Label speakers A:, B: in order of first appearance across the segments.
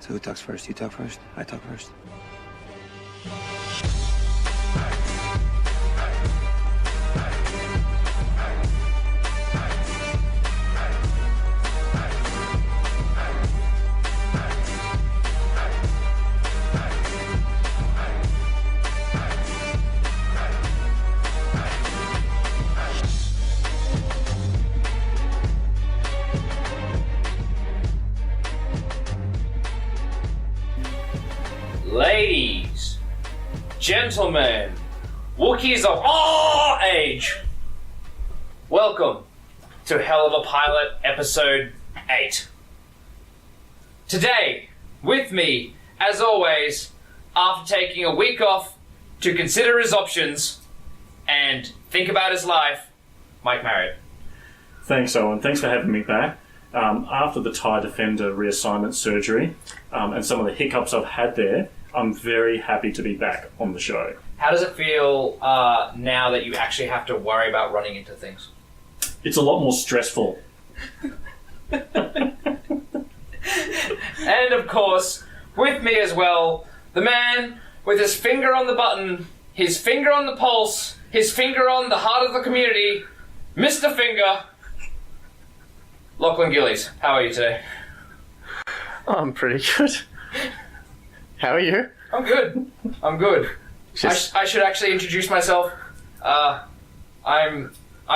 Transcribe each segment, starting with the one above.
A: So who talks first? You talk first? I talk first?
B: Ladies, gentlemen, Wookiees of all age, welcome to Hell of a Pilot Episode 8. Today, with me, as always, after taking a week off to consider his options and think about his life, Mike Marriott.
C: Thanks, Owen. Thanks for having me back. After the TIE Defender reassignment surgery and some of the hiccups I've had there, I'm very happy to be back on the show.
B: How does it feel now that you actually have to worry about running into things?
C: It's a lot more stressful.
B: And of course, with me as well, the man with his finger on the button, his finger on the pulse, his finger on the heart of the community, Mr. Finger, Lachlan Gillies. How are you today?
D: I'm pretty good. How are you?
B: I'm good. I'm good. I should actually introduce myself. I'm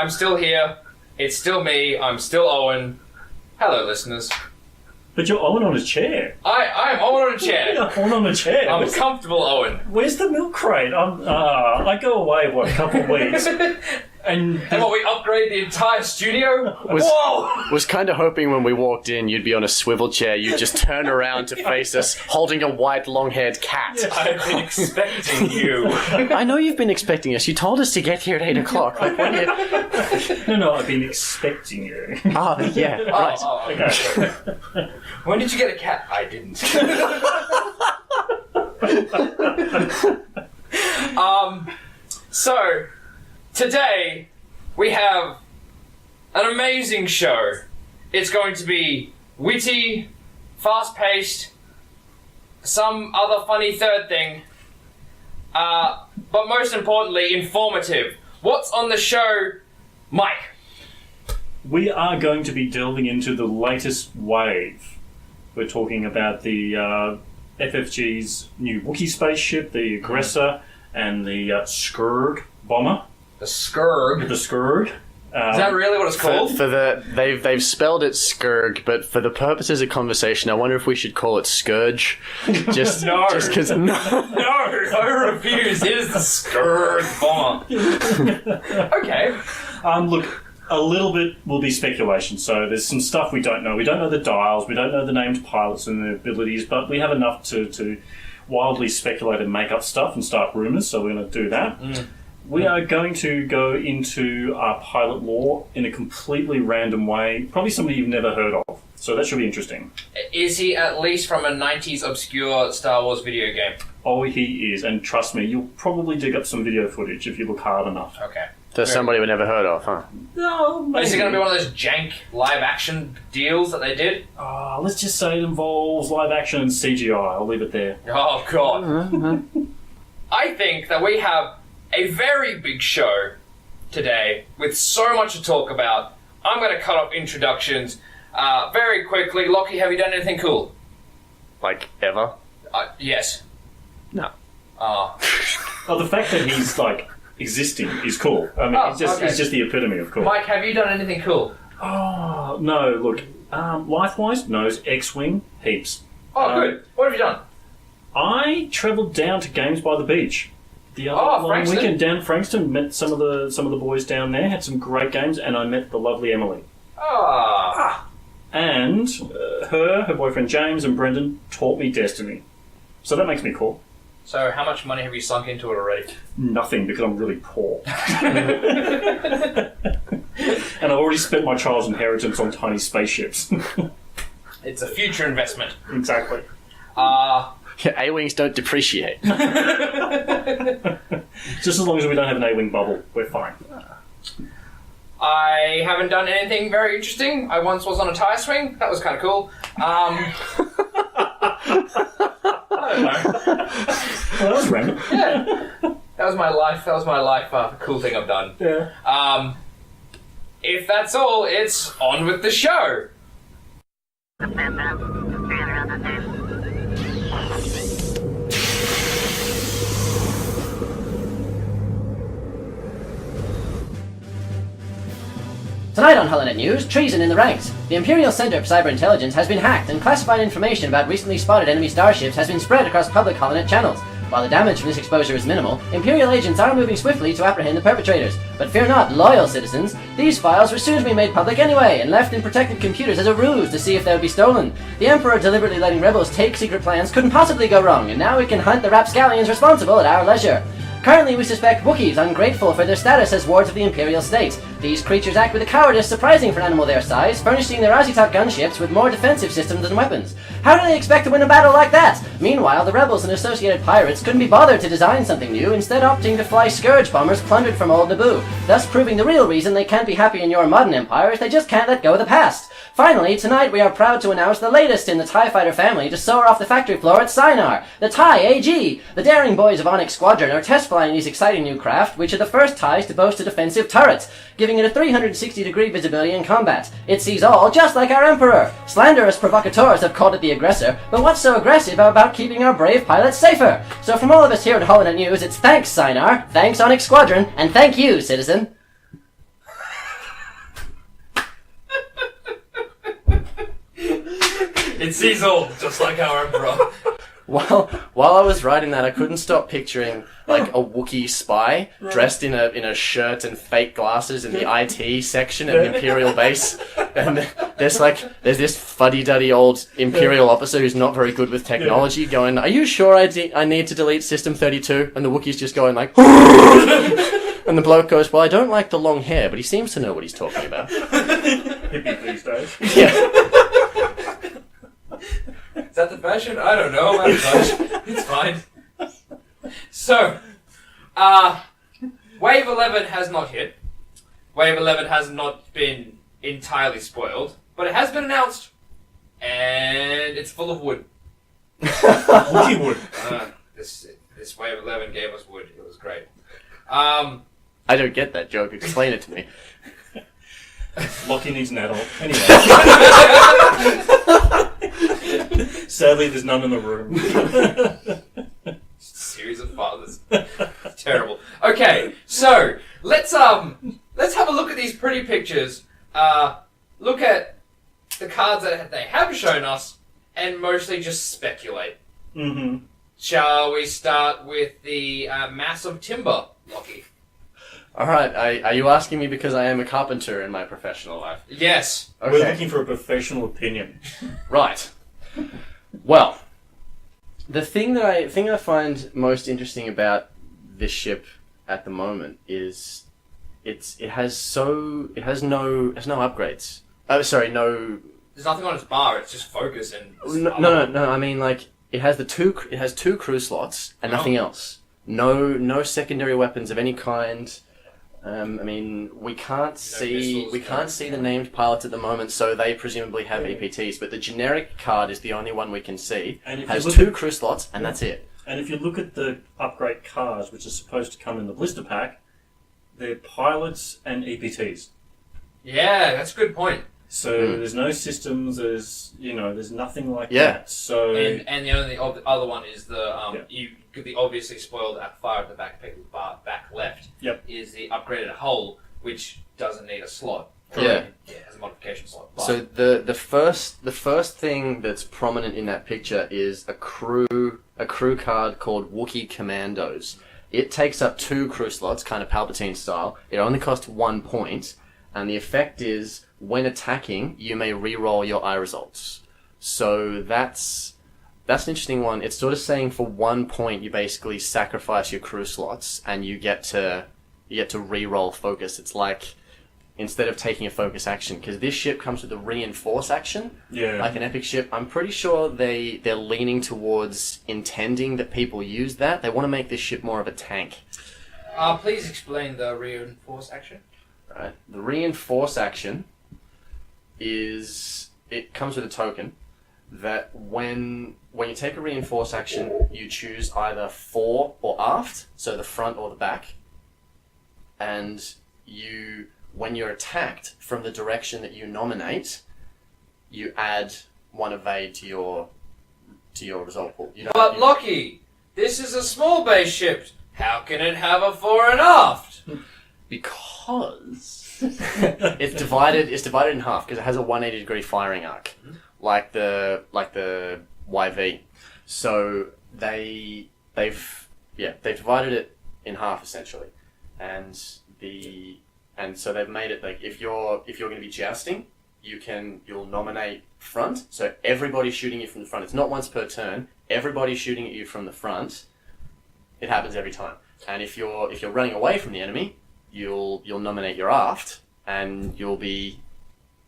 B: still here. It's still me. I'm still Owen. Hello, listeners.
C: But you're Owen on a chair.
B: I'm Owen on a chair.
C: Yeah, Owen on a chair.
B: I'm a comfortable Owen.
C: Where's the milk crate? I go away, a couple of weeks. And
B: what, we upgrade the entire studio? Whoa!
D: Was kind of hoping when we walked in you'd be on a swivel chair, you'd just turn around to face us holding a white long-haired cat.
B: I've been expecting you.
D: I know you've been expecting us. You told us to get here at 8 o'clock. Like, when you...
C: No, I've been expecting you.
D: Oh, yeah, right.
B: Okay. When did you get a cat? I didn't. So, today, we have an amazing show. It's going to be witty, fast-paced, some other funny third thing, but most importantly, informative. What's on the show, Mike?
C: We are going to be delving into the latest wave. We're talking about the FFG's new Wookiee spaceship, the Aggressor, and the Scrug bomber.
B: The Scrug.
C: The Scrug.
B: Is that really what it's called?
D: They've spelled it Scrg, but for the purposes of conversation, I wonder if we should call it Scourge. Just
B: No.
D: Just because
B: No, I refuse. It is the Scrug bomber. Okay.
C: Look, a little bit will be speculation, so there's some stuff we don't know. We don't know the dials, we don't know the named pilots and their abilities, but we have enough to wildly speculate and make up stuff and start rumours, so we're going to do that. We are going to go into our pilot lore in a completely random way, probably somebody you've never heard of, so that should be interesting.
B: Is he at least from a 90s obscure Star Wars video game?
C: Oh, he is, and trust me, you'll probably dig up some video footage if you look hard enough.
B: Okay.
D: there's somebody we never heard of, huh?
C: No, maybe.
B: Is it going to be one of those jank live-action deals that they did?
C: Let's just say it involves live action and CGI. I'll leave it there.
B: Oh, God. I think that we have a very big show today with so much to talk about. I'm going to cut off introductions very quickly. Lockie, have you done anything cool?
D: Like, ever?
B: Yes.
D: No.
C: Well, the fact that he's, like, existing is cool. I mean, it's just the epitome of cool.
B: Mike, have you done anything cool?
C: Oh, no, look. Life-wise, no. X-Wing, heaps.
B: Oh, good. What have you done?
C: I travelled down to Games by the Beach. The other long
B: Frankston?
C: weekend down Frankston, met some of the boys down there, had some great games, and I met the lovely Emily. And her boyfriend James, and Brendan taught me Destiny. So that makes me cool.
B: So how much money have you sunk into it already?
C: Nothing, because I'm really poor. And I already spent my child's inheritance on tiny spaceships.
B: It's a future investment.
C: Exactly.
D: Yeah, A-Wings don't depreciate.
C: Just as long as we don't have an A-Wing bubble, we're fine.
B: I haven't done anything very interesting. I once was on a tire swing. That was kind of cool. I don't know.
C: Well, that was random.
B: Yeah. That was my life. That was my life. Cool thing I've done.
C: Yeah.
B: If that's all, it's on with the show.
E: Tonight on HoloNet News, treason in the ranks. The Imperial Center for Cyber Intelligence has been hacked, and classified information about recently spotted enemy starships has been spread across public HoloNet channels. While the damage from this exposure is minimal, Imperial agents are moving swiftly to apprehend the perpetrators. But fear not, loyal citizens. These files were soon to be made public anyway, and left in protected computers as a ruse to see if they would be stolen. The Emperor deliberately letting rebels take secret plans couldn't possibly go wrong, and now we can hunt the rapscallions responsible at our leisure. Currently, we suspect Wookiees ungrateful for their status as wards of the Imperial State. These creatures act with a cowardice surprising for an animal their size, furnishing their Wookie gunships with more defensive systems than weapons. How do they expect to win a battle like that? Meanwhile, the rebels and associated pirates couldn't be bothered to design something new, instead opting to fly scourge bombers plundered from old Naboo, thus proving the real reason they can't be happy in your modern empire is they just can't let go of the past. Finally, tonight we are proud to announce the latest in the TIE Fighter family to soar off the factory floor at Sinar, the Tie AG. The daring boys of Onyx Squadron are test flying these exciting new craft, which are the first TIEs to boast a defensive turret, giving it a 360-degree visibility in combat. It sees all, just like our Emperor. Slanderous provocateurs have called it the aggressor, but what's so aggressive about keeping our brave pilots safer? So from all of us here at HoloNet News, it's thanks Sinar, thanks Onyx Squadron, and thank you, citizen.
B: It sees all, just like our Emperor.
D: While I was writing that, I couldn't stop picturing like a Wookiee spy dressed in a shirt and fake glasses in the IT section at the Imperial base, and there's this fuddy-duddy old Imperial officer who's not very good with technology going, "Are you sure I need to delete System 32?" And the Wookiee's just going like, and the bloke goes, "Well, I don't like the long hair, but he seems to know what he's talking about."
C: Hippie these days.
D: Yeah.
B: Is that the fashion? I don't know. I'm not It's fine. So, Wave 11 has not hit. Wave 11 has not been entirely spoiled, but it has been announced, and it's full of wood.
C: Wookie wood.
B: This Wave 11 gave us wood. It was great.
D: I don't get that joke. Explain it to me.
C: Lockie needs an adult. Anyway. Sadly, there's none in the room.
B: Series of fathers. Terrible. Okay, so let's have a look at these pretty pictures. Look at the cards that they have shown us, and mostly just speculate.
C: Mm-hmm.
B: Shall we start with the mass of timber, Lockie?
D: Alright, are you asking me because I am a carpenter in my professional life?
B: Yes.
D: Okay.
C: We're looking for a professional opinion.
D: Right. Well, the thing that I find most interesting about this ship at the moment is it has no upgrades. Oh, sorry, no.
B: There's nothing on its bar. It's just focus and.
D: No. I mean, like it has two crew slots and nothing else. No secondary weapons of any kind. I mean, we can't see the named pilots at the moment, so they presumably have EPTs. But the generic card is the only one we can see. And it has two crew slots, and that's it.
C: And if you look at the upgrade cards, which are supposed to come in the blister pack, they're pilots and EPTs.
B: Yeah, that's a good point.
C: So there's no systems. There's nothing like that. So
B: and the only other one is you could be obviously spoiled at far at the back left.
C: Yep.
B: Is the upgraded hull, which doesn't need a slot.
D: Yeah.
B: Yeah, it has a modification slot. But
D: So the first thing that's prominent in that picture is a crew card called Wookie Commandos. It takes up 2 crew slots, kind of Palpatine style. It only costs 1 point, and the effect is when attacking, you may re-roll your eye results. So that's an interesting one. It's sort of saying for 1 point you basically sacrifice your crew slots and you get to re-roll focus. It's like instead of taking a focus action, because this ship comes with a reinforce action, like an epic ship. I'm pretty sure they're leaning towards intending that people use that. They want to make this ship more of a tank.
B: please explain the reinforce action.
D: Right. The reinforce action is it comes with a token. that when you take a reinforce action, you choose either fore or aft, so the front or the back, and when you're attacked from the direction that you nominate, you add 1 evade to your result pool.
B: But Lockie, this is a small base ship. How can it have a fore and aft?
D: Because it's divided in half because it has a 180-degree firing arc, like the YV. So they've divided it in half essentially, and so they've made it like if you're going to be jousting, you'll nominate front. So everybody's shooting you from the front. It's not once per turn. Everybody's shooting at you from the front. It happens every time. And if you're running away from the enemy, you'll nominate your aft, and you'll be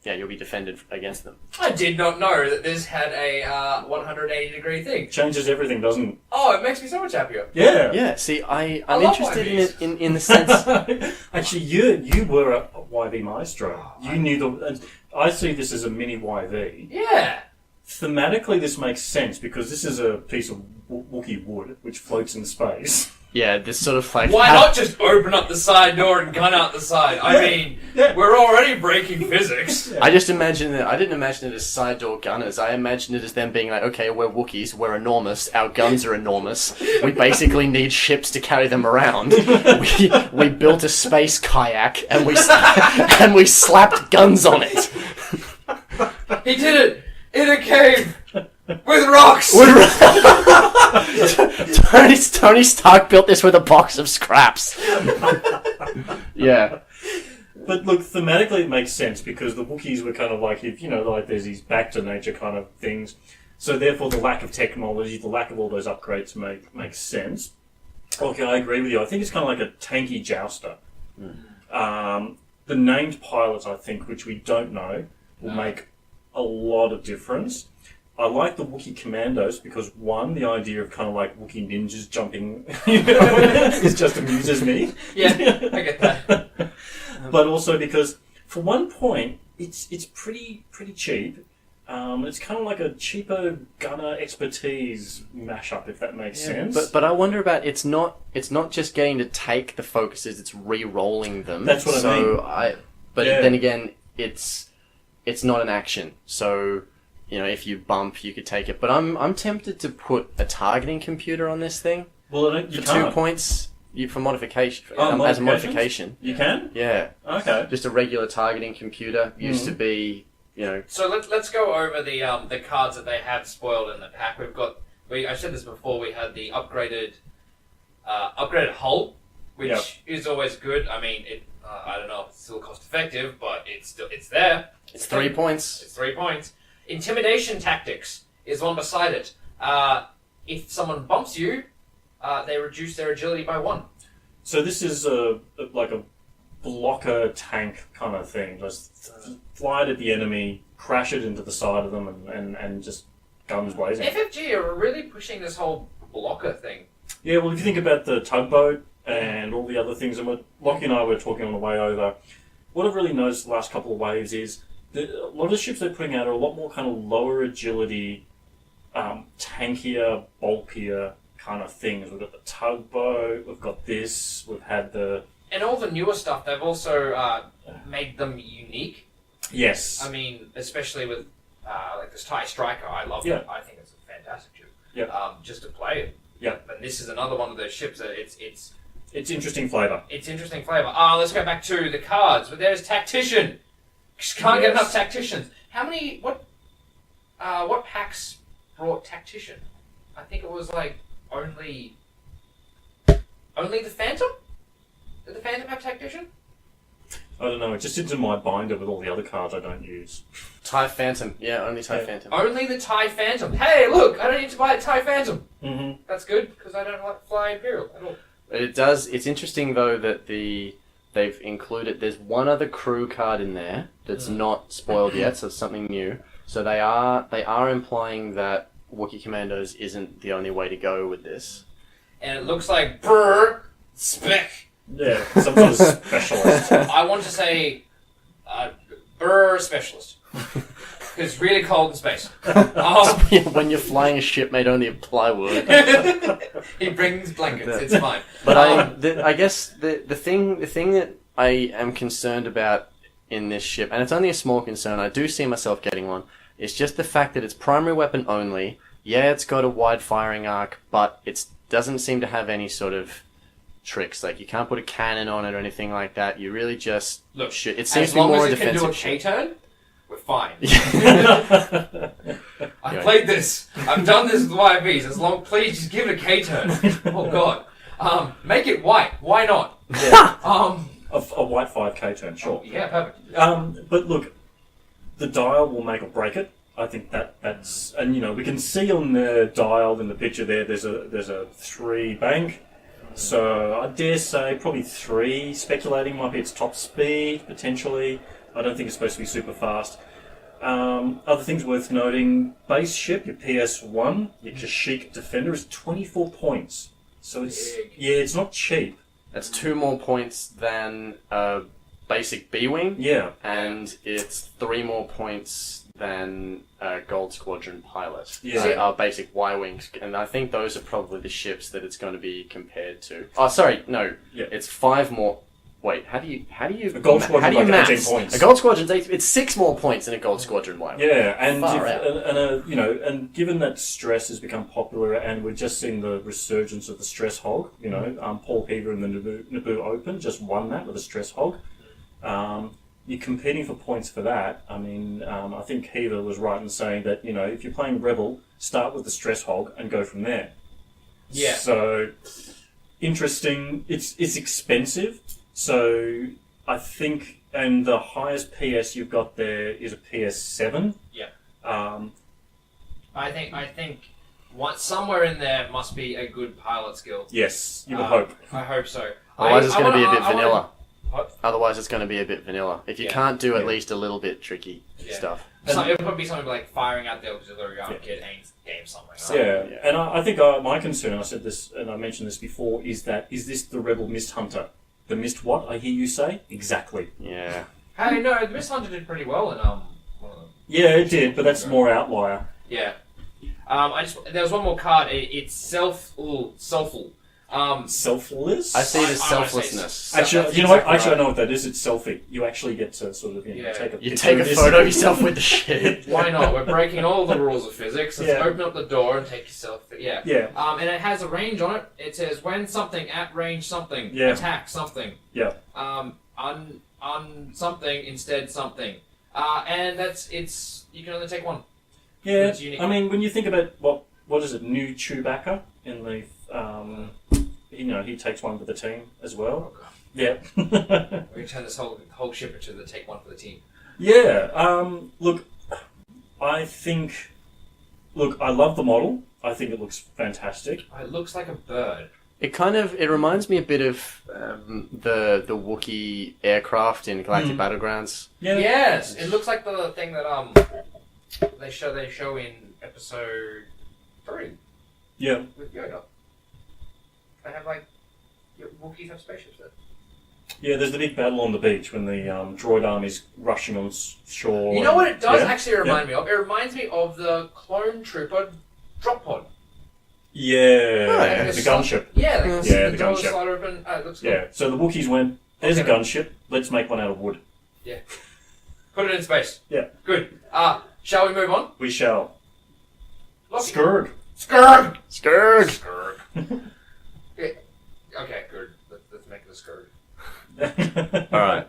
D: defended against them.
B: I did not know that this had a 180-degree thing.
C: Changes everything, doesn't it?
B: Oh, it makes me so much happier.
C: Yeah.
D: Yeah. See, I'm
B: love
D: interested
B: YVs.
D: in the sense.
C: Actually, you were a YV maestro. You knew the. I see this as a mini YV.
B: Yeah.
C: Thematically, this makes sense because this is a piece of Wookie wood which floats in space.
D: Yeah, this sort of like.
B: Why not just open up the side door and gun out the side? I mean, we're already breaking physics.
D: I just imagine it. I didn't imagine it as side door gunners. I imagined it as them being like, okay, we're Wookiees, we're enormous, our guns are enormous. We basically need ships to carry them around. We built a space kayak and we slapped guns on it.
B: He did it in a cave with rocks.
D: Tony Stark built this with a box of scraps. Yeah.
C: But look, thematically it makes sense because the Wookiees were kind of like, like there's these back to nature kind of things. So therefore the lack of technology, the lack of all those upgrades makes sense. Okay, I agree with you. I think it's kind of like a tanky jouster. The named pilots, I think, which we don't know, will make a lot of difference. I like the Wookie Commandos because, one, the idea of kind of like Wookie ninjas jumping it just amuses me.
B: Yeah, I get that.
C: But also because, for one point, it's pretty cheap. It's kind of like a cheaper gunner expertise mashup, if that makes sense.
D: But I wonder about it's not just getting to take the focuses; it's re-rolling them.
C: That's what I mean.
D: Then again, it's not an action, so. If you bump, you could take it. But I'm tempted to put a targeting computer on this thing.
C: Well, you
D: for
C: can't.
D: 2 points for modification. As a modification.
C: You can?
D: Yeah.
C: Okay.
D: Just a regular targeting computer used to be,
B: So let's go over the cards that they have spoiled in the pack. I said this before. We had the upgraded hull, which is always good. I mean, I don't know if it's still cost effective, but it's there.
D: It's 3 points.
B: It's 3 points. Intimidation tactics is one beside it. If someone bumps you, they reduce their agility by 1.
C: So this is like a blocker tank kind of thing. Just fly it at the enemy, crash it into the side of them, and just guns blazing.
B: FFG are really pushing this whole blocker thing.
C: Yeah, well, if you think about the tugboat and all the other things, and Lockie and I were talking on the way over, what I've really noticed the last couple of waves is a lot of the ships they're putting out are a lot more kind of lower agility, tankier, bulkier kind of things. We've got the tugboat, we've got this, we've had the...
B: And all the newer stuff, they've also made them unique.
C: Yes.
B: I mean, especially with like this TIE Striker, I love it. I think it's a fantastic ship.
C: Yeah.
B: Just to play it.
C: Yeah.
B: And this is another one of those ships that it's
C: interesting flavour.
B: It's interesting flavour. Let's go back to the cards. But there's Tactician. Just can't get enough Tacticians. What packs brought Tactician? I think it was like only the Phantom? Did the Phantom have Tactician?
C: I don't know, it just sits in my binder with all the other cards I don't use.
D: TIE Phantom. Yeah, only TIE Phantom.
B: Only the TIE Phantom. Hey, look, I don't need to buy a TIE Phantom.
C: Mm-hmm.
B: That's good, because I don't like fly Imperial at all.
D: But it's interesting though that they've included, there's one other crew card in there that's not spoiled yet, so it's something new. So they are implying that Wookie Commandos isn't the only way to go with this.
B: And it looks like brr spec.
C: Yeah, some sort of specialist.
B: I want to say brr specialist. because it's really cold in space. Um,
D: When you're flying a ship made only of plywood.
B: he brings blankets. It's fine.
D: But I guess the thing that I am concerned about in this ship, and it's only a small concern, I do see myself getting one, is just the fact that it's primary weapon only. Yeah, it's got a wide firing arc, but it doesn't seem to have any sort of tricks. Like, you can't put a cannon on it or anything like that. You really just shoot. It seems
B: as
D: to be
B: long
D: more
B: as
D: a
B: it can do a
D: defensive ship.
B: K-turn, we're fine. I've played this. I've done this with YVs. As long, please just give it a K-turn. Oh god. Make it white. Why not?
C: Yeah.
B: A
C: A white 5K turn, sure.
B: yeah, perfect.
C: But look, the dial will make or break it. I think that's, and you know, we can see on the dial in the picture there. There's a 3 bank, so I dare say probably 3. Speculating might be its top speed potentially. I don't think it's supposed to be super fast. Other things worth noting: base ship, your PS1, your Kashyyyk Defender is 24 points. So it's not cheap.
D: That's 2 more points than a basic B-Wing.
C: Yeah.
D: And it's 3 more points than a Gold Squadron pilot.
C: Yeah.
D: Our basic Y-Wings. And I think those are probably the ships that it's going to be compared to. Oh, sorry, no.
C: Yeah.
D: It's 5 more... Wait, how do you
C: A Gold Squadron like 18
D: maths?
C: points.
D: A Gold Squadron's 8... It's 6 more points than a Gold Squadron Y-Wing.
C: Yeah, and
D: Far out.
C: you know, and given that stress has become popular, and we're just seeing the resurgence of the stress hog. You know, Paul Heaver in the Naboo Open just won that with a stress hog. You're competing for points for that. I mean, I think Heaver was right in saying that, you know, if you're playing Rebel, start with the stress hog and go from there.
B: Yeah.
C: So interesting. It's expensive. So I think, and the highest PS you've got there is a PS7.
B: Yeah.
C: I
B: think somewhere in there must be a good pilot skill.
C: Yes, you would hope.
B: I hope so.
D: Otherwise it's going to be a bit
B: I
D: vanilla.
B: What?
D: Otherwise it's going to be a bit vanilla. If you can't do at least a little bit tricky stuff.
B: So it would be something like firing out the auxiliary arm kit and game something. Right?
C: Yeah, and I think my concern, I said this, and I mentioned this before, is this the Rebel Mist Hunter? The Mist what, I hear you say? Exactly.
D: Yeah.
B: Hey, no, the Mist Hunter did pretty well in one of them.
C: Yeah, it did, but that's more outlier.
B: Yeah. There was one more card. It's soulful.
C: Selfless?
D: I see it as
B: I wanna say
D: selflessness.
C: Actually, you know what? Actually, I know what that is. It's selfie. You actually get to sort of take a
D: You
C: picture
D: take a
C: of this.
D: photo of yourself with the ship.
B: Why not? We're breaking all the rules of physics. Let's
C: Yeah.
B: open up the door and take yourself. Yeah.
C: Yeah.
B: And it has a range on it. It says when something at range something
C: Yeah.
B: attack something.
C: Yeah.
B: On something instead something. And you can only take one.
C: Yeah.
B: It's unique.
C: I mean, when you think about what is it, new Chewbacca in the he takes one for the team as well.
B: Oh, God.
C: Yeah.
B: We're gonna turn this whole ship into the take one for the team.
C: Yeah. Look, I love the model. I think it looks fantastic.
B: It looks like a bird.
D: It reminds me a bit of the Wookiee aircraft in Galactic Battlegrounds.
C: Yeah.
B: Yes, it looks like the thing that they show in episode 3
C: Yeah.
B: with Yoda. They have Wookiees have spaceships there.
C: Yeah, there's the big battle on the beach when the droid army's rushing on shore.
B: You know what it does
C: Yeah?
B: actually remind me of? It reminds me of the Clone Trooper drop pod.
C: Yeah,
B: Like
C: the gunship.
B: Yeah,
C: Yeah,
B: the
C: the gunship.
B: slide open. It looks good.
C: Yeah, so the Wookiees went, there's
B: Okay.
C: a gunship, let's make one out of wood.
B: Yeah. Put it in space.
C: Yeah.
B: Good. Shall we move on?
C: We shall.
B: Lockie.
C: Scrrrruuugggg.
B: Scrug!
D: Scrug!
B: Scrug. Yeah. Okay, good. Let's make it a Scrug.
D: Alright.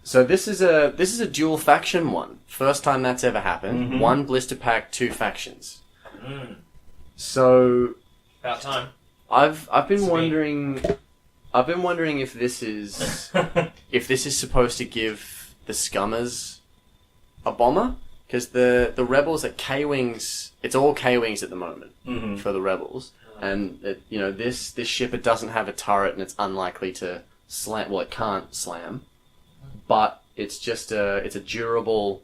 D: So this is a dual faction one. First time that's ever happened.
C: Mhm.
D: 1 blister pack, 2 factions. So
B: About time.
D: I've been
B: Sweet.
D: wondering if this is supposed to give the Scummers a bomber, because the rebels at K-wings, it's all K-wings at the moment for the rebels, and this ship, it doesn't have a turret and it's unlikely to slam. Well, it can't slam, but it's just it's a durable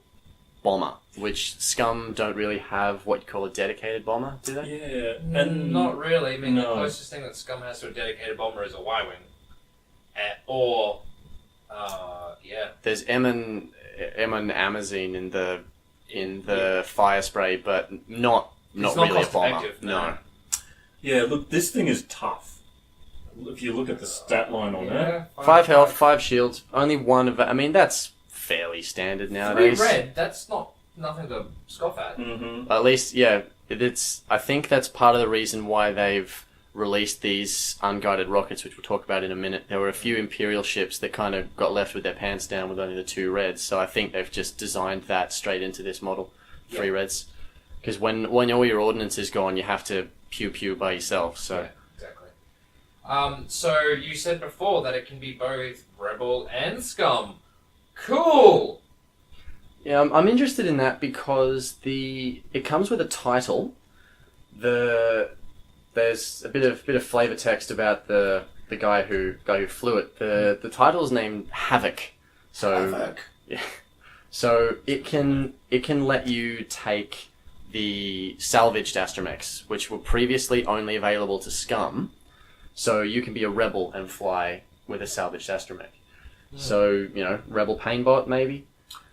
D: bomber, which Scum don't really have what you call a dedicated bomber, do they?
C: Yeah, and
B: Not really. I mean, the
C: No.
B: closest thing that Scum has to a dedicated bomber is a Y-wing.
D: There's Emin Amazine in the in the fire spray, but not
B: not
D: really a
B: cost
D: bomber.
B: effective,
D: No.
C: Yeah, look, this thing is tough. If you look at the stat line on it.
D: 5 health, 5 shields, only 1 of. I mean, that's fairly standard
B: 3
D: nowadays.
B: red, that's nothing to scoff at.
C: Mm-hmm.
D: At least, yeah, it's. I think that's part of the reason why they've released these unguided rockets, which we'll talk about in a minute. There were a few Imperial ships that kind of got left with their pants down with only the 2 reds, so I think they've just designed that straight into this model. 3 reds. Because when all your ordnance is gone, you have to pew by yourself, so...
B: Yeah, exactly. So you said before that it can be both Rebel and Scum. Cool!
D: Yeah, I'm interested in that because it comes with a title. There's a bit of flavor text about the guy who flew it. The title's named Havoc. So
B: Havoc.
D: Yeah. So it can let you take the salvaged astromechs, which were previously only available to Scum. So you can be a rebel and fly with a salvaged astromech. So, rebel painbot maybe.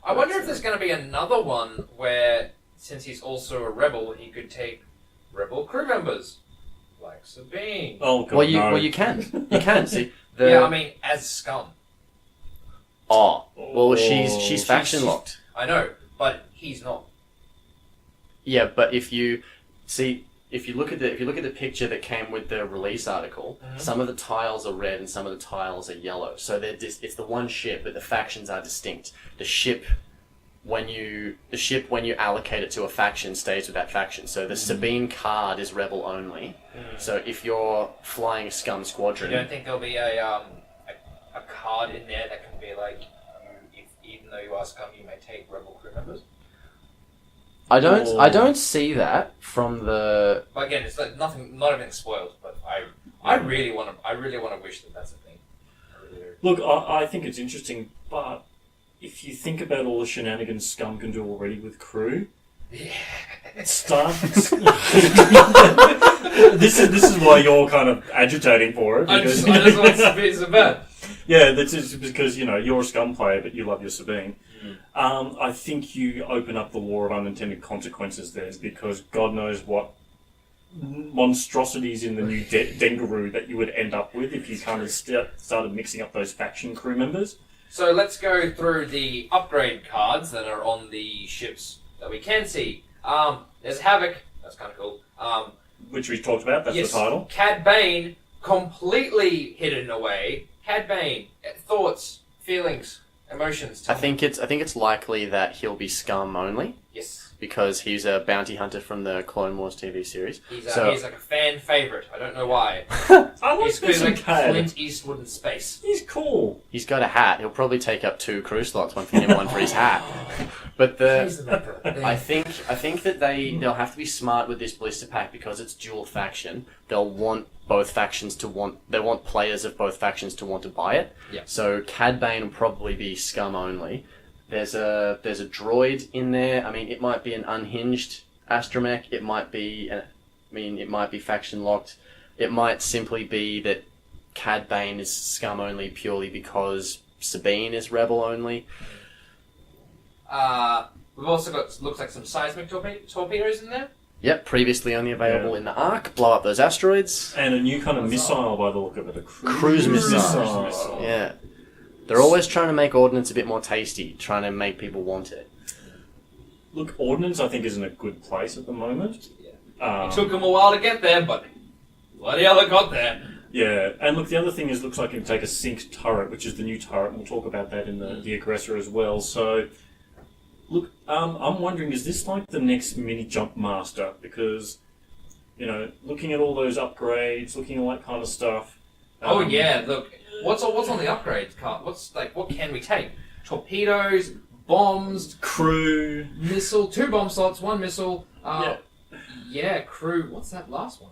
B: I wonder if there's going to be another one where, since he's also a rebel, he could take rebel crew members. Like Sabine.
C: Oh, God,
D: Well, you can. You can. See,
B: Yeah, I mean, as Scum.
D: Oh, well, she's faction locked.
B: I know, but he's not.
D: Yeah, but if you look at the picture that came with the release article, some of the tiles are red and some of the tiles are yellow. So it's the one ship, but the factions are distinct. The ship when you allocate it to a faction stays with that faction. So the Sabine card is rebel only. So if you're flying a Scum squadron,
B: You don't think there'll be a card in there that can be like, even though you are Scum, you may take rebel crew members?
D: I don't see that from the.
B: But again, it's like nothing, not everything's spoiled. But I really want to wish that that's a thing. I really do.
C: Look, I think it's interesting, but if you think about all the shenanigans Scum can do already with crew, this is why you're kind of agitating for it.
B: I
C: Because,
B: just want Sabine so bad.
C: yeah, that's just because you're a Scum player, but you love your Sabine. I think you open up the law of unintended consequences there, because God knows what monstrosities in the new Dengaroo that you would end up with if you kind of started mixing up those faction crew members.
B: So let's go through the upgrade cards that are on the ships that we can see. There's Havoc. That's kind of cool.
C: Which we talked about. That's
B: yes,
C: the title.
B: Cad Bane, completely hidden away. Cad Bane, thoughts, feelings, emotions.
D: I think it's likely that he'll be Scum only.
B: Yes.
D: Because he's a bounty hunter from the Clone Wars TV series.
B: He's like a fan favourite. I don't know why.
C: I like
B: He's like
C: Cad.
B: Clint Eastwood in space.
C: He's cool.
D: He's got a hat. He'll probably take up 2 crew slots, one for him, one for his hat. But I think that they'll have to be smart with this blister pack because it's dual faction. They'll want both factions they want players of both factions to want to buy it.
B: Yeah.
D: So Cad Bane will probably be Scum only. There's a droid in there. I mean, it might be an unhinged astromech. It might be faction locked. It might simply be that Cad Bane is Scum only purely because Sabine is rebel only.
B: We've also got, looks like some seismic torpedoes in there.
D: Yep, previously only available in the Ark. Blow up those asteroids.
C: And a new kind of missile by the look of it. A
D: Cruise missile. Yeah. They're always trying to make Ordnance a bit more tasty, trying to make people want it.
C: Look, Ordnance, I think, is in a good place at the moment.
B: It took them a while to get there, but bloody hell, it got there.
C: Yeah, and look, the other thing is, looks like it can take a synced turret, which is the new turret, and we'll talk about that in the Aggressor as well. So, look, I'm wondering, is this like the next mini Jump Master? Because, looking at all those upgrades, looking at all that kind of stuff.
B: Oh yeah, look. What's on the upgrades card? What can we take? Torpedoes, bombs,
C: crew,
B: missile, 2 bomb slots, 1 missile.
C: Yeah,
B: crew. What's that last one?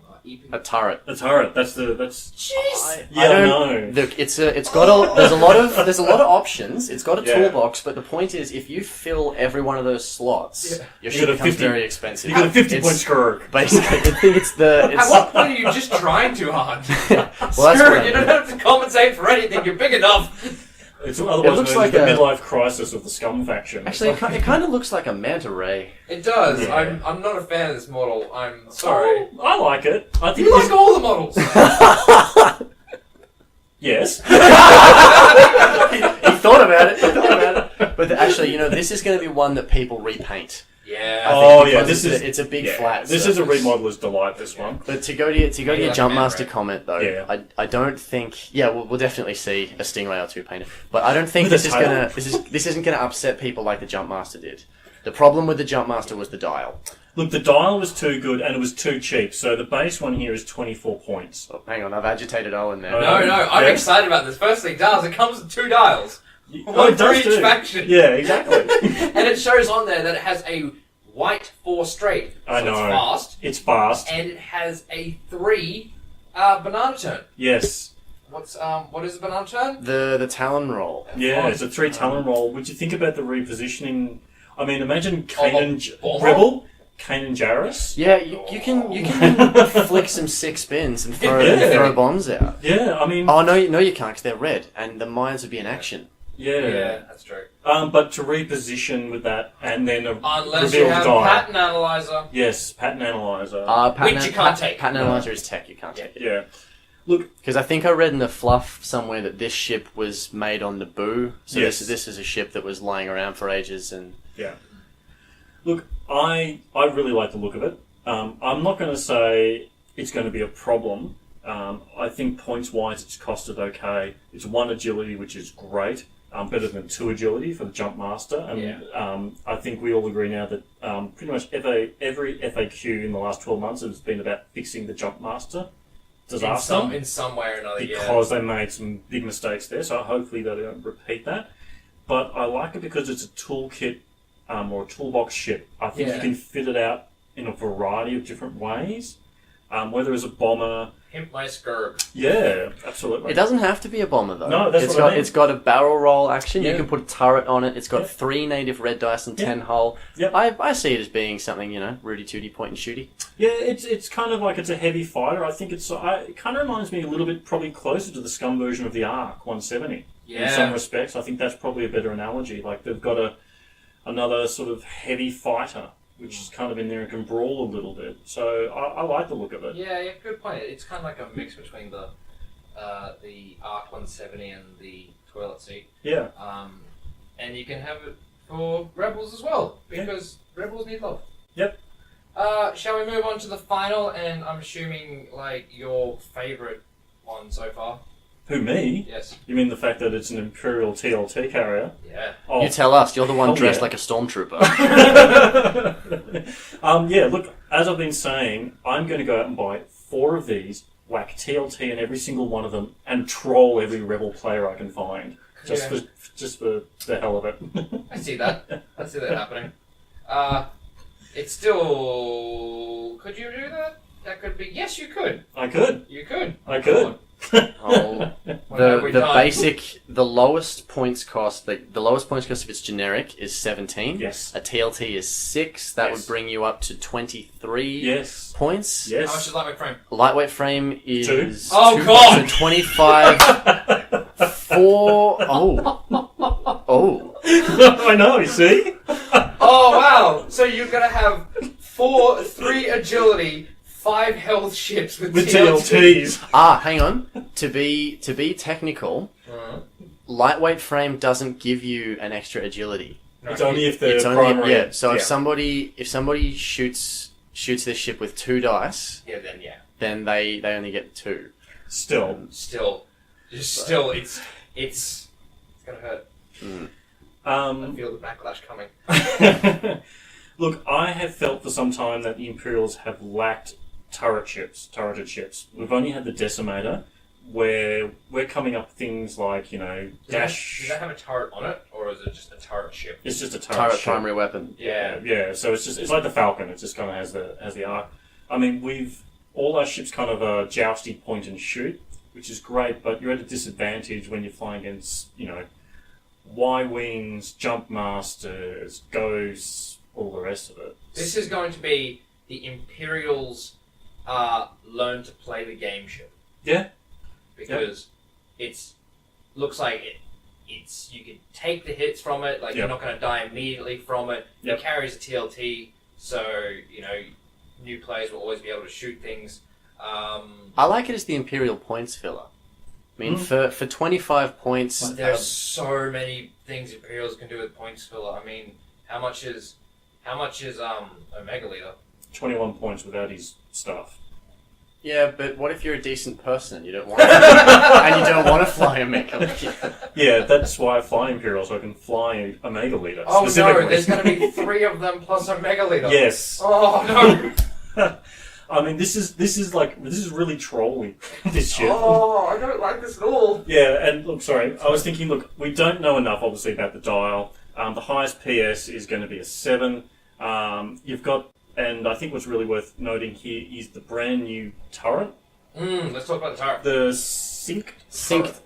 D: A turret.
C: A turret. That's.
B: Jeez.
C: I don't know.
D: Look, there's a lot of options. It's got a toolbox, but the point is, if you fill every one of those slots, your ship becomes very expensive.
C: You got a 50-point Scrrrrruuugggg.
D: Basically, I think it's
B: At what point are you just trying too hard?
D: Well,
B: Screw it, you don't have to compensate for anything. You're big enough.
C: It's otherwise
D: looks
C: known as
D: like
C: the
D: a-
C: midlife crisis of the Scum faction.
D: Actually, it kind of looks like a manta ray.
B: It does.
C: Yeah.
B: I'm not a fan of this model. I'm sorry.
C: Oh, I like it. I think
B: You
C: it's-
B: like all the models.
C: Yes.
D: He thought about it. But actually, this is going to be one that people repaint.
B: Yeah.
C: Oh,
D: Because
C: yeah, this is...
D: it's a big
C: yeah,
D: flat.
C: This is a
D: surface.
C: remodeler's delight, this one.
D: But to go to your
B: like a
D: Jump
B: man
D: Master
B: ray.
D: comment though,
C: Yeah.
D: I don't think we'll definitely see a Stingray or two painted, but I don't think
C: With a
D: this isn't gonna upset people like the Jump Master did. The problem with the Jump Master was the dial.
C: Look, the dial was too good and it was too cheap. So the base one here is 24 points.
D: Oh, hang on, I've agitated Owen there.
B: No, I'm
C: Yeah.
B: excited about this. Firstly, dials. It comes with 2 dials.
C: Oh,
B: One
C: it
B: for
C: does
B: each
C: too.
B: faction.
C: Yeah, exactly.
B: And it shows on there that it has a white 4 straight.
C: I
B: So
C: know.
B: it's fast.
C: It's fast.
B: And it has a 3 banana turn.
C: Yes.
B: What is a banana turn?
D: The Talon roll.
C: Yeah, it's a 3 talon roll. Would you think about the repositioning? I mean, imagine
B: bomber?
C: Rebel, Kanan Jarrus.
D: Yeah, you can flick some 6 spins and throw bombs out.
C: Yeah, I mean,
D: Oh no, you can't, because they're red, and the mines would be in action.
C: yeah.
B: That's true.
C: But to reposition with that and then
B: Unless
C: reveal
B: you have
C: the dial.
B: pattern analyzer.
C: Yes, pattern analyzer.
B: Which you can't take.
D: Pattern Analyzer is tech, you can't take it.
C: yeah. Look,
D: Because I think I read in the fluff somewhere that this ship was made on Naboo, so
C: Yes.
D: this is a ship that was lying around for ages, and
C: yeah. Look, I really like the look of it. I'm not going to say it's going to be a problem. I think points-wise it's costed okay. It's 1 agility, which is great. Better than 2 agility for the Jump Master. And I think we all agree now that pretty much every FAQ in the last 12 months has been about fixing the Jump Master disaster.
B: In some way or another,
C: Because they made some big mistakes there, so hopefully they don't repeat that. But I like it because it's a toolkit or a toolbox ship. I think you can fit it out in a variety of different ways. Whether it's a bomber...
B: Pimp my Scrug.
C: Yeah, absolutely.
D: it doesn't have to be a bomber though.
C: No, that's
D: it's
C: what I
D: got
C: mean.
D: it's got a barrel roll action.
C: Yeah.
D: You can put a turret on it. It's got
C: Yeah.
D: 3 native red dice and 10
C: Yeah.
D: hull.
C: Yep.
D: I see it as being something, Rudy Tooty point and shooty.
C: Yeah, it's kind of like it's a heavy fighter. I think it kind of reminds me a little bit probably closer to the Scum version of the Arc 170. In some respects, I think that's probably a better analogy. Like they've got another sort of heavy fighter, which is kind of in there and can brawl a little bit. So I like the look of it.
B: Yeah, good point. It's kind of like a mix between the Arc 170 and the toilet seat.
C: Yeah.
B: And you can have it for Rebels as well, because Rebels need love.
C: Yep.
B: Shall we move on to the final, and I'm assuming, your favourite one so far?
C: Who, me?
B: Yes.
C: You mean the fact that it's an Imperial TLT carrier?
B: Yeah.
C: Oh,
D: You tell us. You're the one
C: hell
D: dressed
C: yeah.
D: like a stormtrooper.
C: Yeah, look, as I've been saying, I'm going to go out and buy 4 of these, whack TLT in every single one of them, and troll every Rebel player I can find. Just for the hell of it.
B: I see that. I see that happening. It's still... Could you do that? That could be... Yes, you could.
C: I could.
B: You could.
C: I could.
D: Oh,
B: What have we done?
D: the lowest points cost, the lowest points cost if it's generic is 17.
C: Yes.
D: A TLT is 6. That
C: Yes.
D: would bring you up to 23
C: Yes.
D: points.
B: How much
C: Yes.
B: is lightweight frame?
D: Lightweight frame is
C: 2.
B: Oh,
D: 2,
B: God!
D: So 25. 4. Oh.
C: I know, you see?
B: Oh, wow! So you're going to have 3 agility, 5 health ships with
C: With
B: TLT.
C: TLTs.
D: Hang on. To be technical, lightweight frame doesn't give you an extra agility.
C: It's only if the
D: It's
C: primary...
D: only So if somebody shoots this ship with 2 dice, then they only get 2.
C: Still.
B: It's going to hurt. I feel the backlash coming.
C: Look, I have felt for some time that the Imperials have lacked turreted ships. We've only had the Decimator, where we're coming up with things like, dash...
B: Does that have a turret on it, or is it just a turret ship?
C: It's just a
D: Turret
C: ship.
D: primary weapon.
C: Yeah. So it's like the Falcon. It just kind of has the arc. I mean, all our ships kind of jousty point and shoot, which is great. But you're at a disadvantage when you're flying against Y-wings, Jump Masters, Ghosts, all the rest of it.
B: This is going to be the Imperials learn to play the game ship.
C: Yeah.
B: Because looks like you can take the hits from it. Like you're not going to die immediately from it. It carries a TLT, so new players will always be able to shoot things.
D: I like it as the Imperial points filler. I mean, for 25 points...
B: But there are so many things Imperials can do with points filler. I mean, how much is Omega Leader?
C: 21 points without his stuff.
D: Yeah, but what if you're a decent person and you don't want to, and you don't want to fly a Omega Leader?
C: Yeah, that's why I fly Imperial, so I can fly Omega Leader.
B: Oh no, there's going to be 3 of them plus Omega Leader.
C: Yes.
B: Oh no.
C: I mean, this is really trolling this shit.
B: Oh, I don't like this at all.
C: Yeah, and look, sorry, I was thinking, look, we don't know enough, obviously, about the dial. The highest PS is going to be a 7. You've got, and I think what's really worth noting here is the brand new turret.
B: Let's talk about the turret.
C: The Sync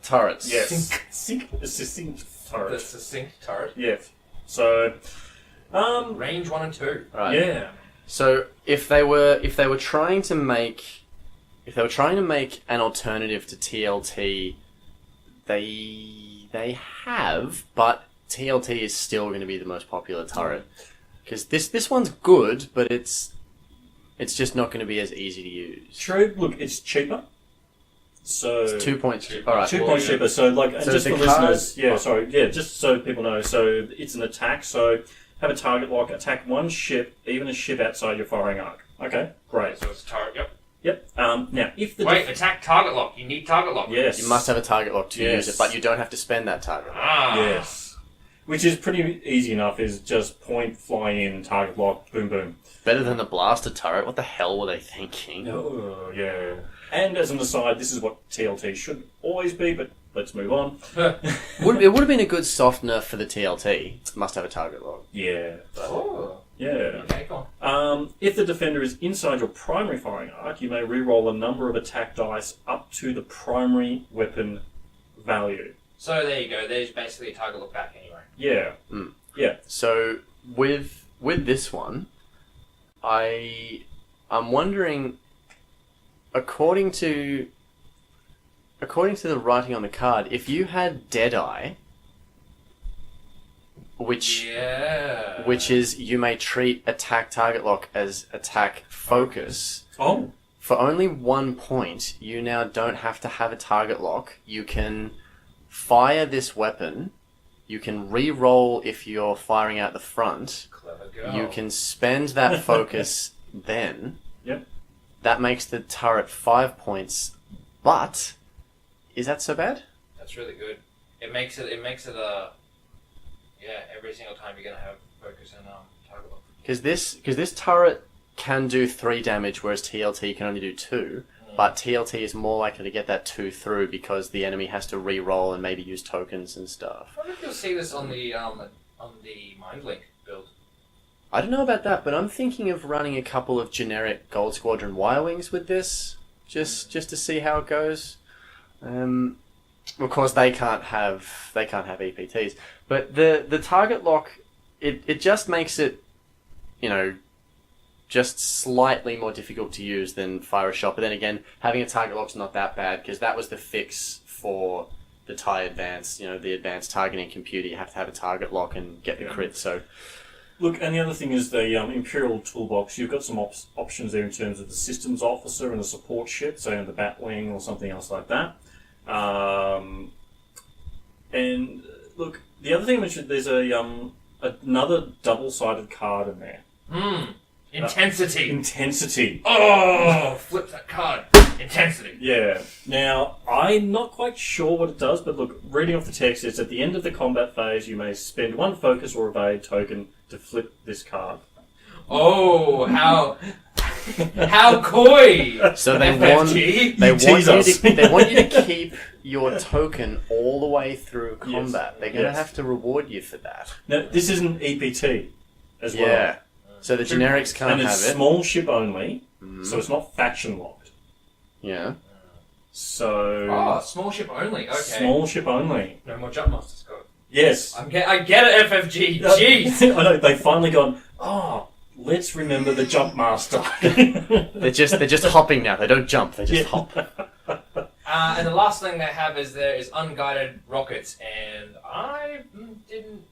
D: turrets.
C: Yes. It's a Sync turret.
B: The succinct turret.
C: Yes. So,
B: range 1 and 2.
D: Right.
C: Yeah.
D: So if they were trying to make an alternative to TLT, they have, but TLT is still going to be the most popular turret because this one's good, but it's just not going to be as easy to use.
C: True. Look, it's cheaper. So
D: It's 2 points cheaper. All right.
C: 2 points cheaper. So and
D: So
C: just
D: the
C: for
D: card-
C: listeners, just so people know. So it's an attack. So have a target lock, attack one ship, even a ship outside your firing arc. Okay, great.
B: So it's a turret. Yep.
C: Yep. Now, if the
B: attack target lock. You need target lock.
C: yes,
D: You must have a target lock to
C: Yes.
D: use it, but you don't have to spend that target lock.
C: yes, which is pretty easy enough. Is just point, fly in, target lock, boom, boom.
D: Better than the blaster turret. What the hell were they thinking?
C: Oh, yeah. And as an aside, this is what TLT should always be, but let's move on.
D: It would have been a good soft nerf for the TLT. Must have a target lock.
C: Yeah.
B: Oh.
C: Yeah.
B: Okay, go on.
C: If the defender is inside your primary firing arc, you may re-roll a number of attack dice up to the primary weapon value.
B: So there you go. There's basically a target look back anyway.
C: Yeah.
D: Mm.
C: Yeah.
D: So with this one, I'm wondering, according to the writing on the card, if you had Deadeye, which is you may treat attack target lock as attack focus.
C: Oh.
D: For only 1 point, you now don't have to have a target lock. You can fire this weapon. You can re-roll if you're firing out the front.
B: Clever girl.
D: You can spend that focus then.
C: Yep.
D: That makes the turret 5 points. But is that so bad?
B: That's really good. It makes it every single time you're gonna have focus and target lock.
D: Because this turret can do 3 damage, whereas TLT can only do 2. But TLT is more likely to get that 2 through because the enemy has to re-roll and maybe use tokens and stuff.
B: I wonder if you'll see this on the Mindlink build.
D: I don't know about that, but I'm thinking of running a couple of generic Gold Squadron Y-Wings with this, just to see how it goes. Of course, they can't have EPTs, but the target lock, it just makes it, just slightly more difficult to use than fire a shot. But then again, having a target lock's not that bad because that was the fix for the Tie Advanced, the advanced targeting computer. You have to have a target lock and get the crit. So,
C: look, and the other thing is the Imperial toolbox. You've got some options there in terms of the systems officer and a support ship, say on the Batwing or something else like that. And look, the other thing I mentioned, there's another double-sided card in there.
B: Intensity.
C: Intensity.
B: Oh, flip that card. Intensity.
C: Yeah. Now, I'm not quite sure what it does, but look, reading off the text, it's at the end of the combat phase, you may spend 1 focus or evade token to flip this card.
B: Oh, how coy!
D: So they
B: FFG.
D: want you to keep your token all the way through combat. They're going to have to reward you for that.
C: Now, this isn't EPT as well.
D: Yeah. So the generics can't
C: and
D: have
C: it's
D: it.
C: small ship only, so it's not faction locked.
D: Yeah.
C: So
B: small ship only. Okay.
C: small ship only.
B: No more Jumpmaster Scott.
C: Yes.
B: I get it, FFG. Jeez.
C: I know they finally gone. Oh, let's remember the jump master.
D: They're just hopping now. They don't jump. They just hop.
B: And the last thing they have is there is unguided rockets, and I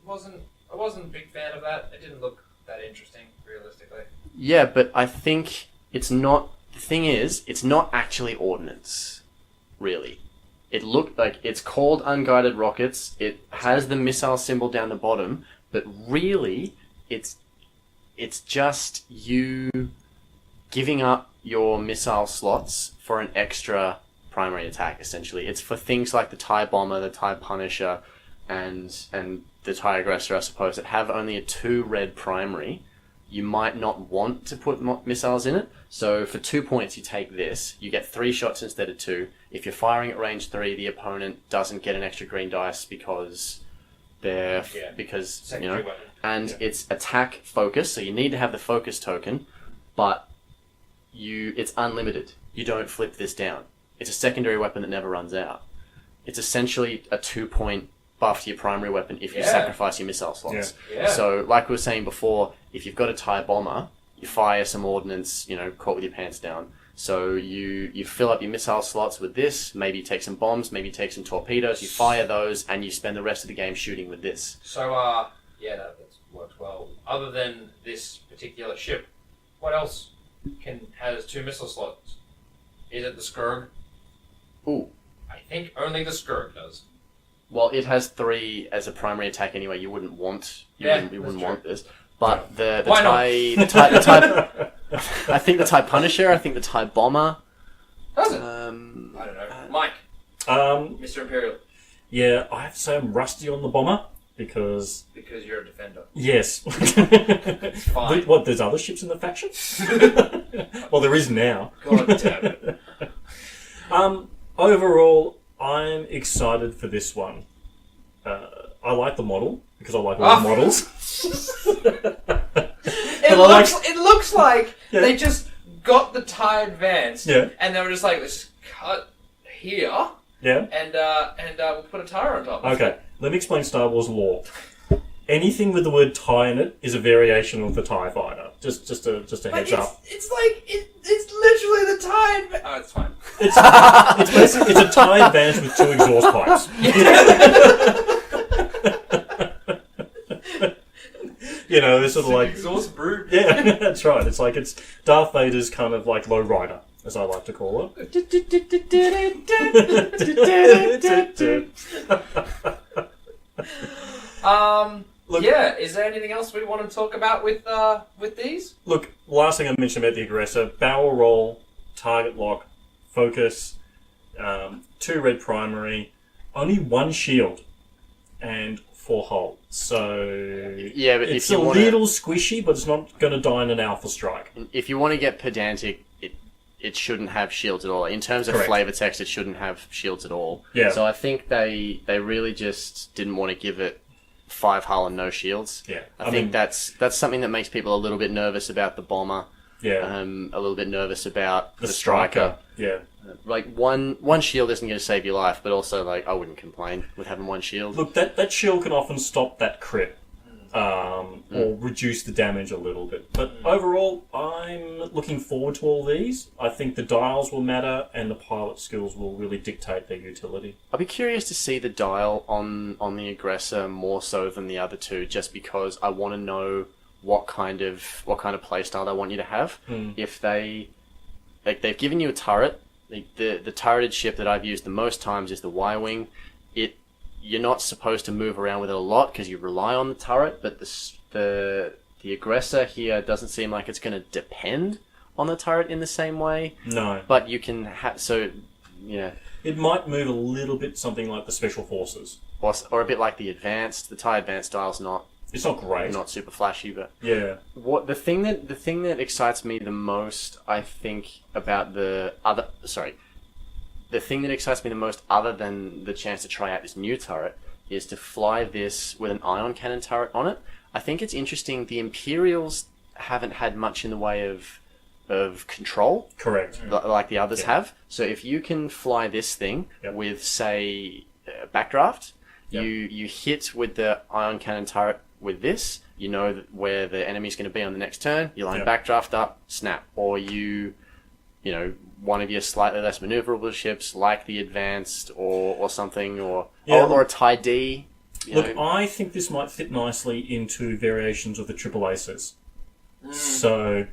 B: wasn't a big fan of that. It didn't look that interesting, realistically.
D: Yeah, but I think it's not. The thing is, it's not actually ordnance, really. It looked like it's called unguided rockets. It has the missile symbol down the bottom, but really, it's just you giving up your missile slots for an extra primary attack. Essentially, it's for things like the TIE Bomber, the TIE Punisher, and the TIE Aggressor, I suppose, that have only a 2 red primary. You might not want to put missiles in it. So for 2 points, you take this. You get 3 shots instead of 2. If you're firing at range 3, the opponent doesn't get an extra green dice because
B: Secondary weapon.
D: And it's attack focus. So you need to have the focus token, but it's unlimited. You don't flip this down. It's a secondary weapon that never runs out. It's essentially a 2-point buff to your primary weapon if you sacrifice your missile slots.
B: Yeah.
D: So, like we were saying before, if you've got a TIE Bomber, you fire some ordnance, caught with your pants down. So you fill up your missile slots with this, maybe you take some bombs, maybe you take some torpedoes, you fire those, and you spend the rest of the game shooting with this.
B: So, that works well. Other than this particular ship, what else has 2 missile slots? Is it the Scrug?
D: Ooh.
B: I think only the Scrug does.
D: Well, it has 3 as a primary attack anyway. You wouldn't want want this. But the
B: Why
D: TIE I think the TIE Punisher, I think the TIE Bomber.
B: Does it? I don't know. Mike. Mr. Imperial.
C: Yeah, I have to say I'm rusty on the Bomber because
B: you're a defender.
C: Yes.
B: It's fine.
C: What? There's other ships in the faction? Well, there is now.
B: God damn it.
C: Overall, I'm excited for this one. I like the model because I like all the models.
B: It looks like they just got the TIE Advanced, and they were just like, let's cut here, and we'll put a tire on top.
C: Okay, let me explain Star Wars lore. Anything with the word TIE in it is a variation of the TIE Fighter. Just a heads up.
B: It's literally the TIE Advanced. Oh, it's fine.
C: It's basically a TIE Advanced with 2 exhaust pipes. It's sort of like
B: exhaust brute.
C: Yeah, that's right. It's Darth Vader's kind of like low rider, as I like to call it. Look,
B: is there anything else we want to talk about with these?
C: Look, last thing I mentioned about the Aggressor: barrel roll, target lock, focus, 2 red primary, only 1 shield, and 4 hull. So
D: but
C: it's
D: if you
C: little squishy, but it's not going to die in an alpha strike.
D: If you want to get pedantic, it shouldn't have shields at all. In terms of flavor text, it shouldn't have shields at all.
C: Yeah.
D: So I think they really just didn't want to give it 5 hull and no shields.
C: Yeah.
D: I think that's something that makes people a little bit nervous about the Bomber.
C: Yeah.
D: A little bit nervous about the Striker.
C: Yeah.
D: Like one shield isn't going to save your life, but also I wouldn't complain with having 1 shield.
C: Look, that shield can often stop that crit, or reduce the damage a little bit. But overall, I'm looking forward to all these. I think the dials will matter, and the pilot skills will really dictate their utility.
D: I'll be curious to see the dial on the Aggressor more so than the other 2, just because I want to know what kind of playstyle they want you to have. If they've given you a turret. The turreted ship that I've used the most times is the Y-Wing. You're not supposed to move around with it a lot because you rely on the turret, but the Aggressor here doesn't seem like it's going to depend on the turret in the same way.
C: No.
D: But you can
C: It might move a little bit something like the Special Forces.
D: Or a bit like the Advanced. The TIE Advanced style's
C: It's not great.
D: not super flashy, but
C: Yeah.
D: the thing that excites me the most, I think, about the thing that excites me the most, other than the chance to try out this new turret, is to fly this with an ion cannon turret on it. I think it's interesting. The Imperials haven't had much in the way of control,
C: Correct.
D: like the others have. So if you can fly this thing with, say, backdraft, you hit with the ion cannon turret with this, you know where the enemy's going to be on the next turn, you line backdraft up, snap. Or you one of your slightly less maneuverable ships, like the Advanced or something, or a Tie D.
C: Look, I think this might fit nicely into variations of the Triple Aces. So,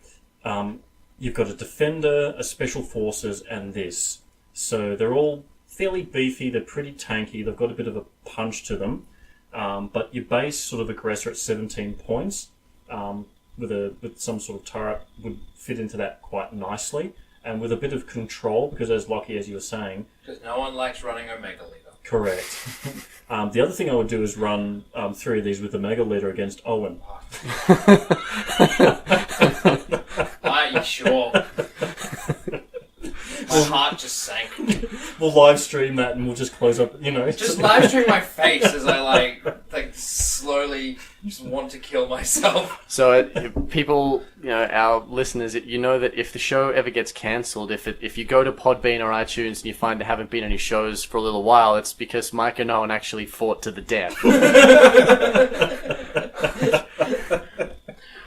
C: you've got a Defender, a Special Forces, and this. So they're all fairly beefy, they're pretty tanky, they've got a bit of a punch to them. But your base sort of aggressor at 17 points, with some sort of turret, would fit into that quite nicely. And with a bit of control, because as Lockie, as you were saying...
B: Because no one likes running Omega Leader.
C: Correct. The other thing I would do is run 3 of these with the Mega Leader against Owen.
B: Are you sure? My heart just sank.
C: We'll live stream that and we'll just close up,
B: Just live stream my face as I like slowly just want to kill myself.
D: So people, our listeners, you know that if the show ever gets cancelled, if you go to Podbean or iTunes and you find there haven't been any shows for a little while, it's because Mike and Owen actually fought to the death.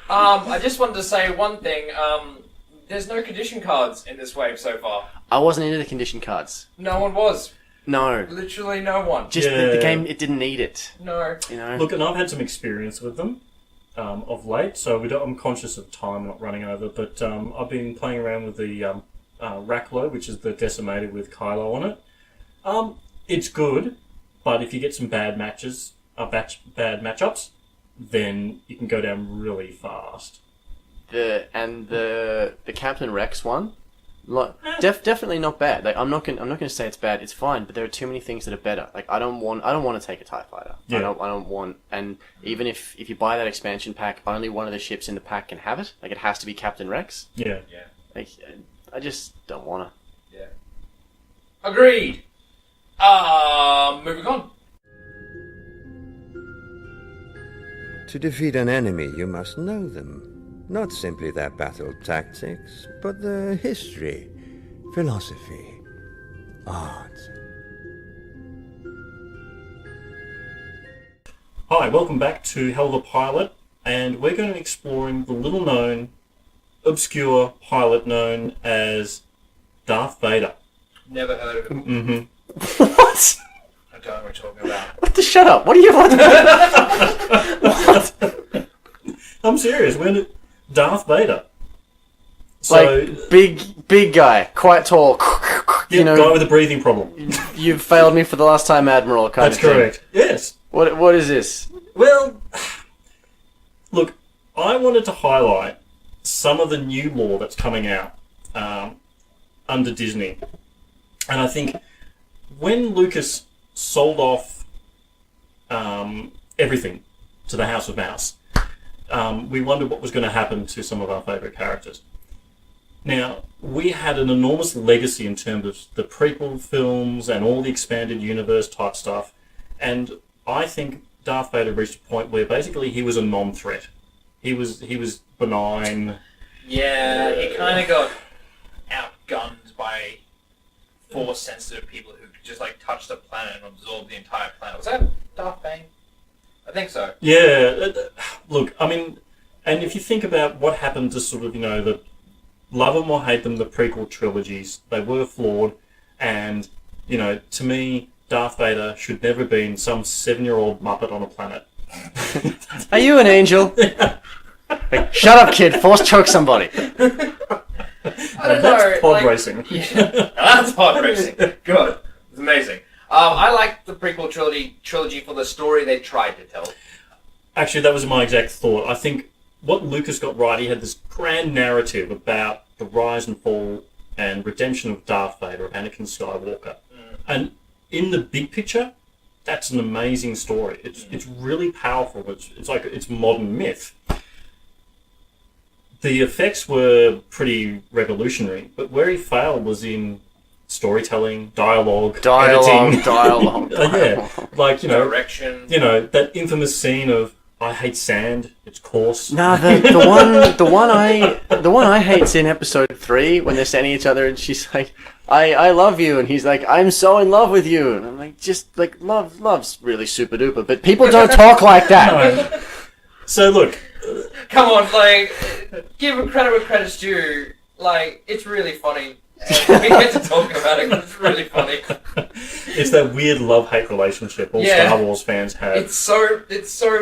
B: I just wanted to say one thing. There's no condition cards in this wave so far.
D: I wasn't into the condition cards.
B: No one was.
D: No.
B: Literally no one.
D: Just the game, it didn't need it.
B: No.
C: Look, and I've had some experience with them of late, so I'm conscious of time not running over, but I've been playing around with the Racklow, which is the Decimated with Kylo on it. It's good, but if you get some bad bad matchups, then you can go down really fast. The Captain Rex one, definitely not bad. Like I'm not gonna say it's bad. It's fine, but there are too many things that are better. Like I don't want to take a TIE Fighter. Yeah. I don't want. And even if you buy that expansion pack, only one of the ships in the pack can have it. Like it has to be Captain Rex. Yeah.
D: Like I just don't wanna.
B: Yeah. Agreed. Moving on.
F: To defeat an enemy, you must know them. Not simply their battle tactics, but their history, philosophy, art.
C: Hi, welcome back to Hell of a Pilot, and we're going to be exploring the little-known, obscure pilot known as Darth Vader.
B: Never heard of him.
C: Mm-hmm.
D: What?
B: I don't know what you're talking about.
D: What? Shut up! What are you? What?
C: I'm serious. Darth Vader. So,
D: like big guy, quite tall.
C: Guy with a breathing problem.
D: You've failed me for the last time, Admiral.
C: That's correct. Yes.
D: What is this?
C: Well, look, I wanted to highlight some of the new lore that's coming out under Disney, and I think when Lucas sold off everything to the House of Mouse, we wondered what was going to happen to some of our favourite characters. Now, we had an enormous legacy in terms of the prequel films and all the expanded universe type stuff, and I think Darth Vader reached a point where basically he was a non-threat. He was benign.
B: Yeah, he kind of got outgunned by Force-sensitive people who could just touch the planet and absorb the entire planet. Was that Darth Bane? I think so.
C: Yeah, look, I mean, and if you think about what happened to sort of, the love them or hate them, the prequel trilogies, they were flawed, and, to me, Darth Vader should never have been some 7-year-old Muppet on a planet.
D: Are you an angel? Like, shut up, kid. Force choke somebody.
B: I don't know.
C: That's pod racing.
B: Yeah, that's pod racing. Good. It's amazing. I like the prequel trilogy for the story they tried to tell.
C: Actually, that was my exact thought. I think what Lucas got right, he had this grand narrative about the rise and fall and redemption of Darth Vader, of Anakin Skywalker. And in the big picture, that's an amazing story. It's really powerful. It's modern myth. The effects were pretty revolutionary, but where he failed was in storytelling, dialogue, editing.
D: Dialogue.
C: Yeah,
B: direction.
C: That infamous scene of I hate sand. It's coarse.
D: Nah, the one I hate's in episode 3 when they're standing each other and she's like, I love you, and he's like, I'm so in love with you, and I'm like, just like love's really super duper, but people don't talk like that.
C: No. So look,
B: come on, give credit where credit's due. Like, it's really funny. We get to talk about it 'cause it's really funny.
C: It's that weird love-hate relationship all
B: Yeah.
C: Star Wars fans have.
B: It's so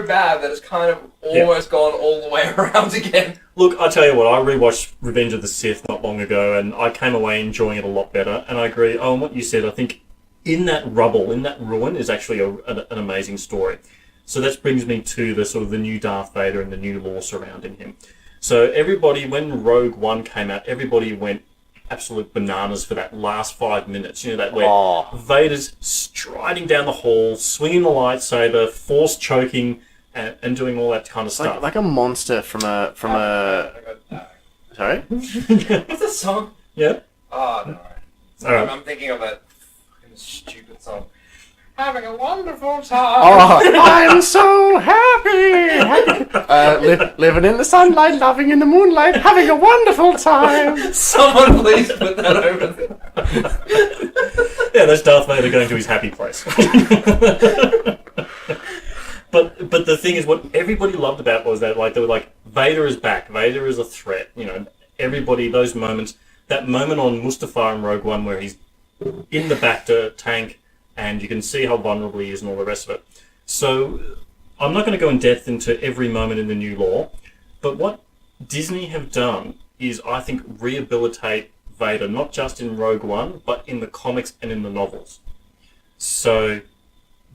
B: bad that it's kind of almost gone all the way around again.
C: Look, I tell you what, I rewatched Revenge of the Sith not long ago, and I came away enjoying it a lot better. And I agree. Oh, and what you said, I think in that rubble, in that ruin, is actually an amazing story. So that brings me to the sort of the new Darth Vader and the new lore surrounding him. So everybody, when Rogue One came out, everybody went absolute bananas for that last 5 minutes. You know, that where Vader's striding down the hall, swinging the lightsaber, force choking, and doing all that kind of stuff.
D: Like a monster from a Sorry?
B: What's the song?
C: Yeah.
B: Oh, no.
C: Alright.
B: I'm thinking of that fucking stupid song. Having a wonderful time.
D: Oh, I'm so happy! Living in the sunlight, loving in the moonlight, having a wonderful time!
B: Someone please put that over there.
C: Yeah, that's Darth Vader going to his happy place. But the thing is, what everybody loved about was that, like, they were like, Vader is back, Vader is a threat. You know, everybody, those moments, that moment on Mustafar in Rogue One where he's in the Bacta tank and you can see how vulnerable he is and all the rest of it. So I'm not going to go in depth into every moment in the new lore, but what Disney have done is, I think, rehabilitate Vader, not just in Rogue One, but in the comics and in the novels. So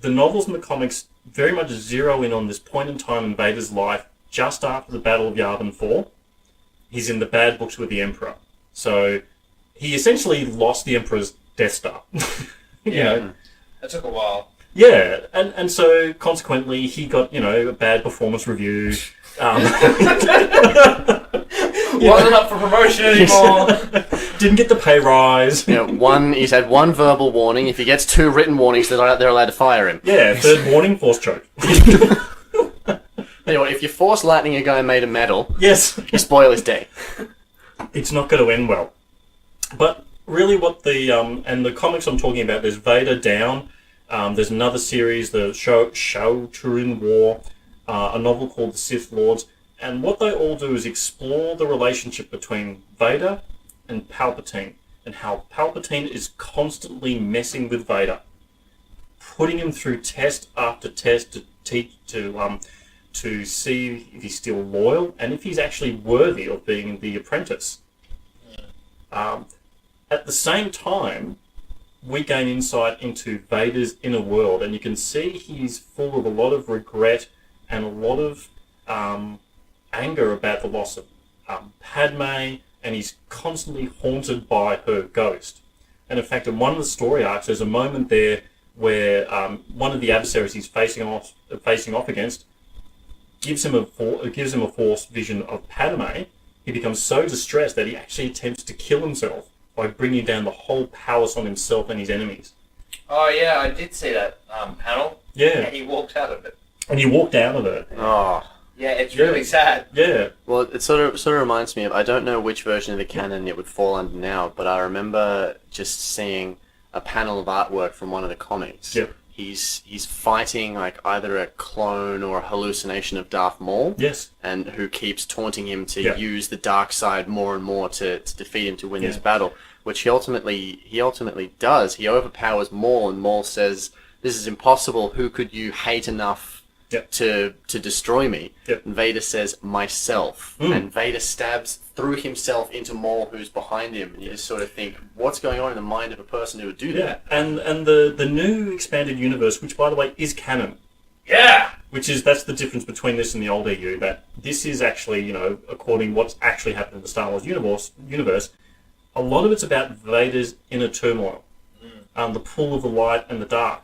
C: the novels and the comics very much zero in on this point in time in Vader's life just after the Battle of Yavin 4. He's in the bad books with the Emperor. So he essentially lost the Emperor's Death Star. You know?
B: That took a while.
C: Yeah, and so consequently he got, you know, a bad performance review.
B: Wasn't up for promotion anymore.
C: Didn't get the pay rise.
D: You know, he's had one verbal warning. If he gets 2 written warnings, they're allowed to fire him.
C: Yeah, third warning, force choke.
D: Anyway, if you force lightning a guy made of metal,
C: Yes.
D: you spoil his day.
C: It's not going to end well. But really what the, and the comics I'm talking about, there's Vader Down, there's another series, the Shao Turin War, a novel called The Sith Lords, and what they all do is explore the relationship between Vader and Palpatine, and how Palpatine is constantly messing with Vader, putting him through test after test to see if he's still loyal and if he's actually worthy of being the apprentice. At the same time, we gain insight into Vader's inner world, and you can see he's full of a lot of regret and a lot of anger about the loss of Padme, and he's constantly haunted by her ghost. And in fact, in one of the story arcs, there's a moment there where one of the adversaries he's facing off against gives him a force vision of Padme. He becomes so distressed that he actually attempts to kill himself by bringing down the whole palace on himself and his enemies.
B: Oh yeah, I did see that panel.
C: Yeah.
B: And he walked out of it.
C: And he walked out of it.
D: Oh.
B: Yeah, it's really sad.
C: Yeah.
D: Well, it sort of reminds me of, I don't know which version of the canon it would fall under now, but I remember just seeing a panel of artwork from one of the comics.
C: Yep.
D: He's fighting like either a clone or a hallucination of Darth Maul.
C: Yes.
D: And who keeps taunting him to use the dark side more and more to defeat him to win this battle, which he ultimately does. He overpowers Maul, and Maul says, "This is impossible. Who could you hate enough to destroy me?" And Vader says, "Myself." And Vader stabs through himself into Maul, who's behind him, and you just sort of think, what's going on in the mind of a person who would do that?
C: And the new expanded universe, which by the way is canon.
B: Yeah!
C: That's the difference between this and the old EU, that this is actually, you know, according to what's actually happened in the Star Wars universe, a lot of it's about Vader's inner turmoil. The pull of the light and the dark.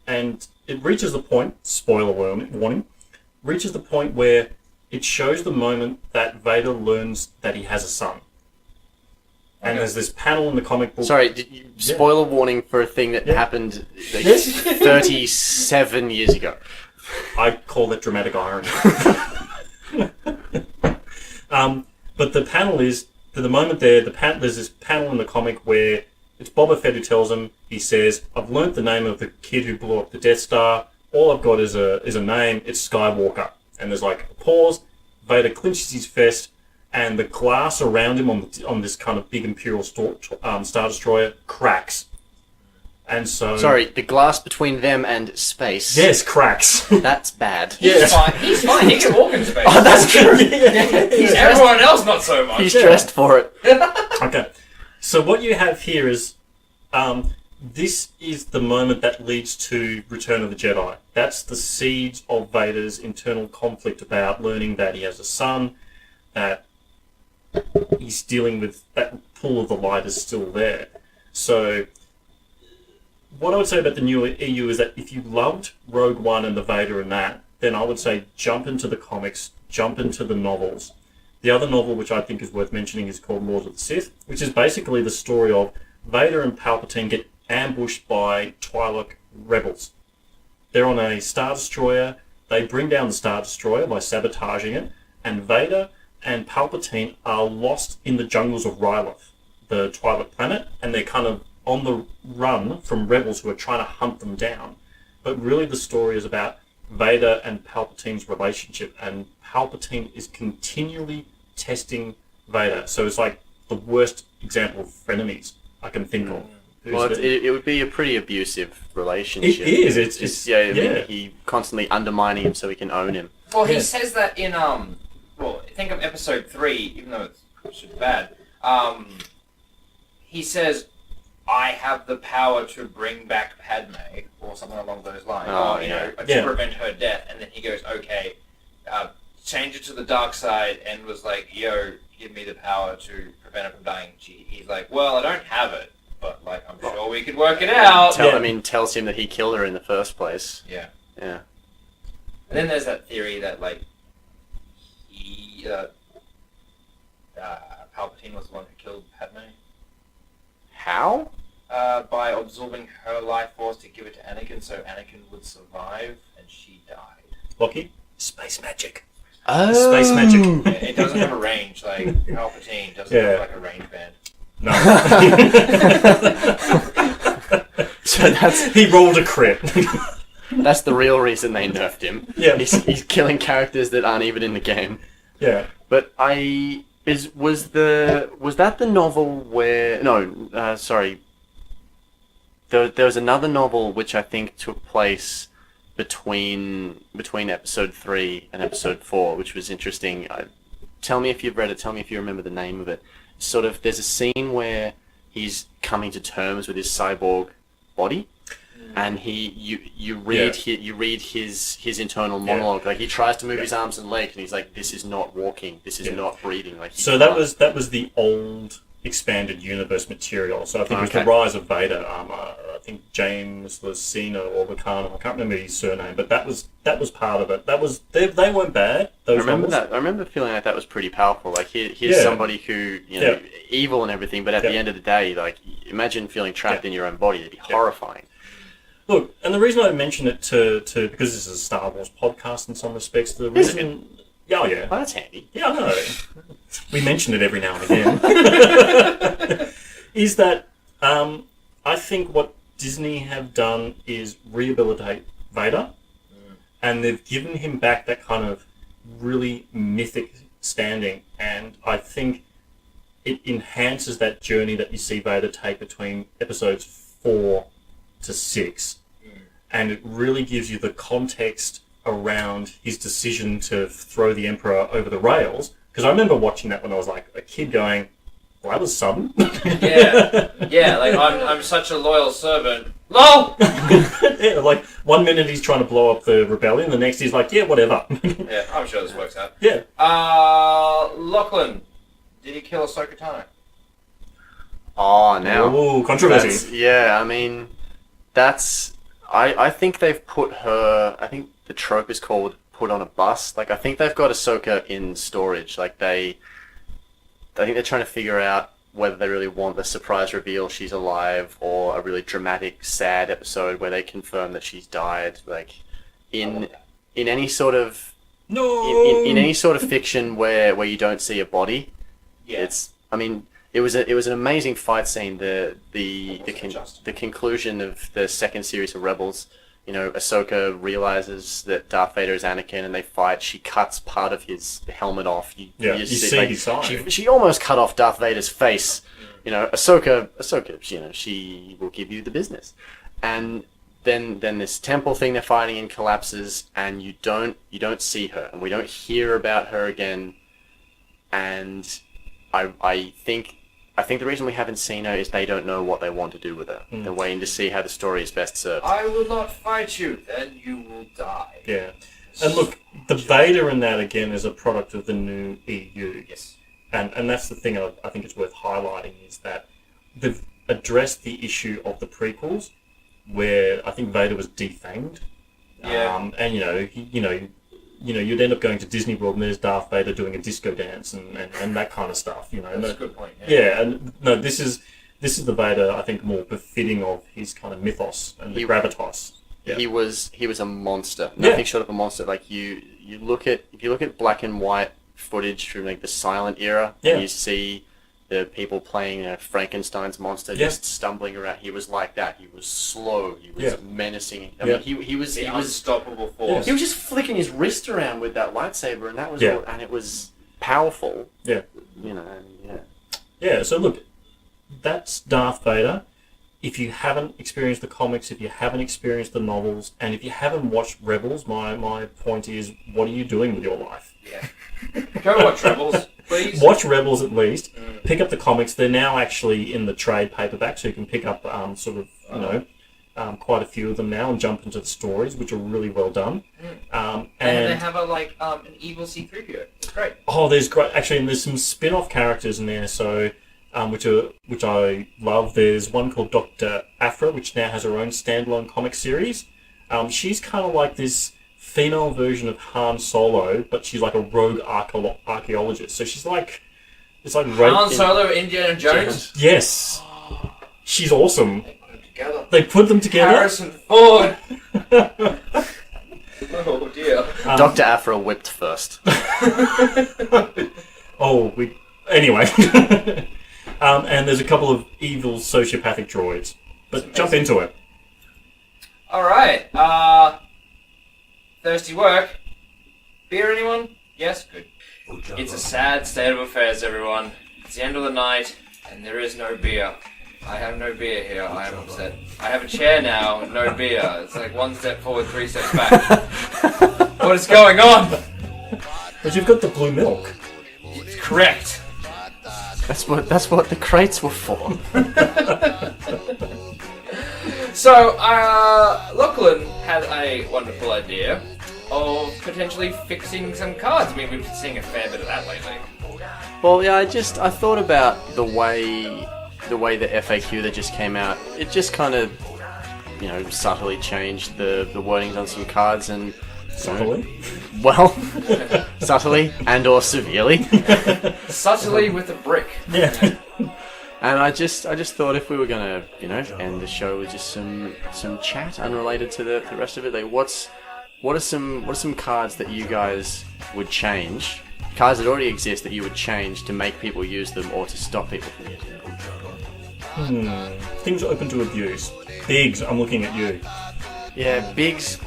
C: And it reaches the point, spoiler warning, reaches the point where it shows the moment that Vader learns that he has a son. And there's this panel in the comic book.
D: Sorry, spoiler warning for a thing that happened like 37 years ago.
C: I call that dramatic irony. But the panel is, for the moment there's this panel in the comic where it's Boba Fett who tells him, he says, "I've learnt the name of the kid who blew up the Death Star. All I've got is a name. It's Skywalker." And there's like a pause. Vader clenches his fist, and the glass around him on this kind of big Imperial Star Destroyer cracks. And so...
D: Sorry, the glass between them and space.
C: Yes, cracks.
D: That's bad.
B: He's fine. He's fine. He can walk in space.
D: Oh, that's true.
B: Everyone else, not so much.
D: He's dressed for it.
C: Okay. So what you have here is... this is the moment that leads to Return of the Jedi. That's the seeds of Vader's internal conflict about learning that he has a son, that he's dealing with, that pull of the light is still there. So, what I would say about the new EU is that if you loved Rogue One and the Vader and that, then I would say jump into the comics, jump into the novels. The other novel, which I think is worth mentioning, is called Lords of the Sith, which is basically the story of Vader and Palpatine get ambushed by Twi'lek rebels. They're on a Star Destroyer. They bring down the Star Destroyer by sabotaging it, and Vader and Palpatine are lost in the jungles of Ryloth, the Twi'lek planet, and they're kind of on the run from rebels who are trying to hunt them down. But really the story is about Vader and Palpatine's relationship, and Palpatine is continually testing Vader. So it's like the worst example of frenemies I can think of.
D: Well, it would be a pretty abusive relationship.
C: It is. It's
D: I mean, he constantly undermining him so he can own him.
B: Well, he says that in well, think of episode 3, even though it's super bad. He says, "I have the power to bring back Padme," or something along those lines. To prevent her death. And then he goes, "Okay, change it to the dark side," and was like, "Yo, give me the power to prevent her from dying." He's like, "Well, I don't have it, but like I'm sure we could work it out."
D: Tells him that he killed her in the first place.
B: Yeah.
D: Yeah.
B: And then there's that theory that like he, Palpatine was the one who killed Padme.
D: How?
B: By absorbing her life force to give it to Anakin, so Anakin would survive, and she died.
C: Wookie? Space magic.
D: Oh.
C: Space magic.
B: Yeah, it doesn't have a range, like Palpatine doesn't have like a range band.
C: No.
D: So
C: he rolled a crit.
D: That's the real reason they nerfed him.
C: Yeah.
D: He's killing characters that aren't even in the game.
C: Yeah.
D: But was that the novel where sorry. There was another novel which I think took place between episode 3 and episode 4, which was interesting. Tell me if you've read it. Tell me if you remember the name of it. Sort of, there's a scene where he's coming to terms with his cyborg body, and you read his internal monologue. Like he tries to move his arms and legs, and he's like, "This is not walking. This is not breathing." Like
C: so that was the old expanded universe material. So I think it was the Rise of Vader. I think James Lucena or Lucano, I can't remember his surname, but that was part of it. That was they weren't bad. Those
D: I remember
C: novels.
D: that. I remember feeling like that was pretty powerful. Like here's somebody who evil and everything, but at the end of the day, like imagine feeling trapped in your own body. It'd be horrifying.
C: Look, and the reason I mention it to because this is a Star Wars podcast in some respects, the reason... Oh, yeah.
D: Well, that's handy.
C: Yeah, I know. We mention it every now and again. Is that I think what Disney have done is rehabilitate Vader, and they've given him back that kind of really mythic standing, and I think it enhances that journey that you see Vader take between episodes 4 to 6, and it really gives you the context around his decision to throw the Emperor over the rails. Because I remember watching that when I was like a kid, going, "Well, that was sudden."
B: yeah. Like I'm such a loyal servant. LOL.
C: Yeah, like 1 minute he's trying to blow up the rebellion, the next he's like, "Yeah, whatever."
B: Yeah, I'm sure this works out.
C: Yeah.
B: Lachlan, did he kill Ahsoka Tano?
D: Oh, now.
C: Ooh, controversy.
D: Yeah, I mean, that's... I think they've put her... I think the trope is called put on a bus. Like, I think they've got Ahsoka in storage. Like, I think they're trying to figure out whether they really want the surprise reveal she's alive, or a really dramatic, sad episode where they confirm that she's died. Like, in any sort of...
C: No!
D: In any sort of fiction where you don't see a body, it's... I mean... It was an amazing fight scene. The conclusion of the second series of Rebels Ahsoka realizes that Darth Vader is Anakin, and they fight. She cuts part of his helmet off.
C: You see his eye.
D: She almost cut off Darth Vader's face. Ahsoka, she will give you the business. And then this temple thing they're fighting in collapses, and you don't see her, and we don't hear about her again. And I think the reason we haven't seen her is they don't know what they want to do with her. They're waiting to see how the story is best served.
B: I will not fight you, then you will die.
C: Yeah. And look, the Vader in that, again, is a product of the new EU.
B: Yes.
C: And that's the thing I think it's worth highlighting, is that they've addressed the issue of the prequels, where I think Vader was defanged.
B: Yeah.
C: And, you'd end up going to Disney World and there's Darth Vader doing a disco dance and that kind of stuff.
B: That's a good point.
C: Yeah, and no, this is the Vader, I think, more befitting of his kind of mythos and the gravitas. Yeah.
D: He was a monster. Nothing short of a monster. Like if you look at black and white footage from like the silent era, and you see the people playing Frankenstein's monster just stumbling around. He was like that. He was slow. He was menacing. I mean, he was
B: unstoppable force.
D: He was just flicking his wrist around with that lightsaber, and that was all, and it was powerful.
C: Yeah.
D: Yeah.
C: So look, that's Darth Vader. If you haven't experienced the comics, if you haven't experienced the novels, and if you haven't watched Rebels, my point is, what are you doing with your life?
B: Yeah. Go watch Rebels, please.
C: Watch Rebels at least. Pick up the comics. They're now actually in the trade paperback, so you can pick up quite a few of them now and jump into the stories, which are really well done.
B: And they have an evil C-3PO. It's great.
C: Oh, there's some spin-off characters in there, so which I love. There's one called Dr. Aphra, which now has her own standalone comic series. She's kind of like this female version of Han Solo, but she's like a rogue archaeologist. So she's like, it's like
B: Han Solo, Indiana Jones.
C: Yes, she's awesome.
B: Together.
C: They put them together.
B: Harrison Ford. Oh dear.
D: Dr. Aphra whipped first.
C: Anyway. And there's a couple of evil sociopathic droids. But jump into it.
B: Alright. Thirsty work. Beer, anyone? Yes? Good. It's a sad state of affairs, everyone. It's the end of the night, and there is no beer. I have no beer here. I am upset. I have a chair now, and no beer. It's like 1 step forward, 3 steps back. What is going on?
C: But you've got the blue milk.
B: Correct.
D: That's what the crates were for.
B: So, Lachlan had a wonderful idea of potentially fixing some cards. I mean, we've been seeing a fair bit of that lately.
D: Well, yeah, I thought about the way the FAQ that just came out. It just kind of, subtly changed the wordings on some cards and.
C: Subtly?
D: Well, subtly and or severely.
B: Subtly with a brick.
C: Yeah.
D: And I just thought if we were gonna, end the show with just some chat unrelated to the rest of it, like what are some cards that you guys would change? Cards that already exist that you would change to make people use them or to stop people from using them?
C: Things open to abuse. Biggs, I'm looking at you.
D: Yeah, Biggs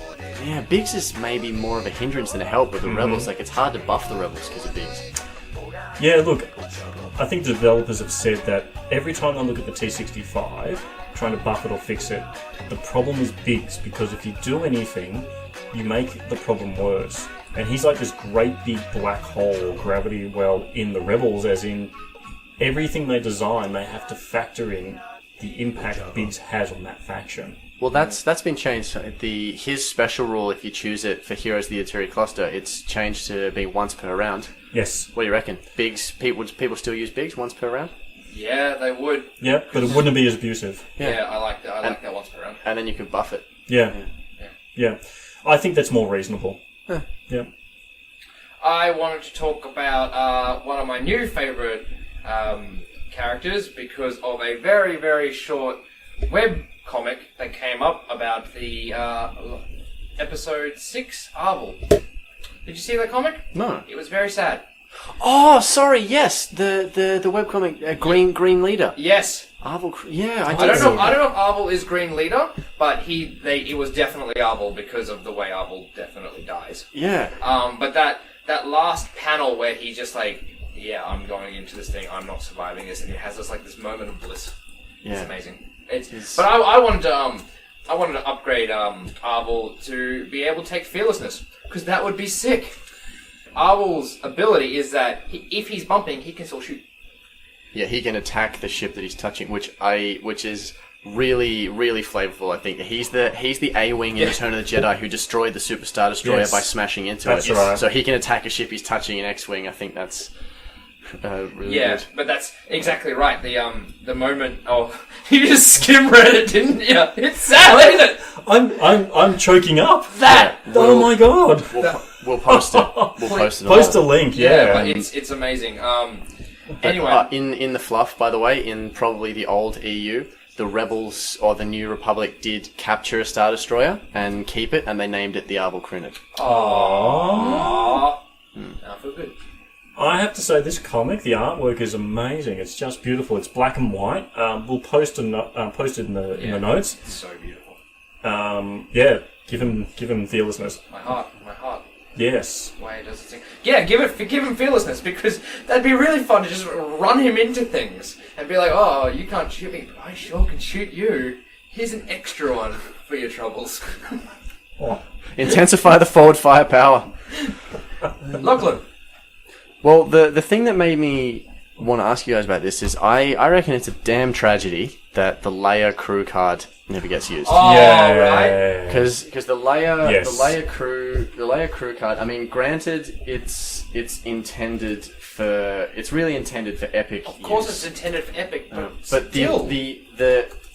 D: is maybe more of a hindrance than a help with the Rebels. Like, it's hard to buff the Rebels because of Biggs.
C: Yeah, look, I think developers have said that every time I look at the T65, trying to buff it or fix it, the problem is Biggs, because if you do anything, you make the problem worse. And he's like this great big black hole gravity well in the Rebels, as in everything they design, they have to factor in the impact Biggs has on that faction.
D: Well, that's been changed. His special rule, if you choose it for Heroes of the Artillery Cluster, it's changed to be once per round.
C: Yes.
D: What do you reckon? Biggs, would people still use Biggs once per round?
B: Yeah, they would.
C: Yeah, but it wouldn't be as abusive.
B: Yeah, I like that. I like that once per round.
D: And then you could buff it.
C: Yeah. I think that's more reasonable.
D: Huh.
C: Yeah.
B: I wanted to talk about one of my new favourite characters because of a very, very short web comic that came up about the episode 6 Arvel. Did you see that comic?
D: No.
B: It was very sad.
D: Oh, sorry. Yes, the webcomic Green Leader.
B: Yes.
D: Arvel. Yeah,
B: I don't know. I don't know if Arvel is Green Leader, but it was definitely Arvel because of the way Arvel definitely dies.
D: Yeah.
B: But that last panel where he's just like, yeah, I'm going into this thing. I'm not surviving this, and he has this moment of bliss.
D: Yeah.
B: It's amazing. But I wanted to upgrade Arvel to be able to take fearlessness because that would be sick. Arvel's ability is that if he's bumping, he can still shoot.
D: Yeah, he can attack the ship that he's touching, which is really, really flavorful. I think he's the A-wing in Return of the Jedi who destroyed the Super Star Destroyer by smashing into
C: That's
D: it.
C: right.
D: So he can attack a ship he's touching in X-wing. I think that's really good.
B: But that's exactly right. The moment you just skim read it, didn't you? It's sad, isn't it?
C: I'm choking up.
D: We'll-
C: my god.
D: We'll post it. We'll post it.
C: Post a link. Yeah.
B: But it's amazing. Anyway,
D: in the fluff, by the way, in probably the old EU, the Rebels or the New Republic did capture a Star Destroyer and keep it, and they named it the Arvel Crunid.
B: Aww. I feel good.
C: I have to say, this comic, the artwork is amazing. It's just beautiful. It's black and white. We'll post it in the notes.
B: It's so beautiful.
C: Give him fearlessness.
B: My heart.
C: Yes.
B: Why does it sing? Yeah, give him fearlessness because that'd be really fun to just run him into things and be like, oh, you can't shoot me, but I sure can shoot you. Here's an extra one for your troubles.
D: Intensify the forward firepower.
B: Lachlan.
D: Well, the thing that made me want to ask you guys about this is I reckon it's a damn tragedy that the Leia crew card never gets used.
B: Oh, right.
D: Because the Leia crew card. I mean, granted, it's really intended for epic.
B: Of course,
D: use.
B: it's intended for epic, but
D: still.
B: the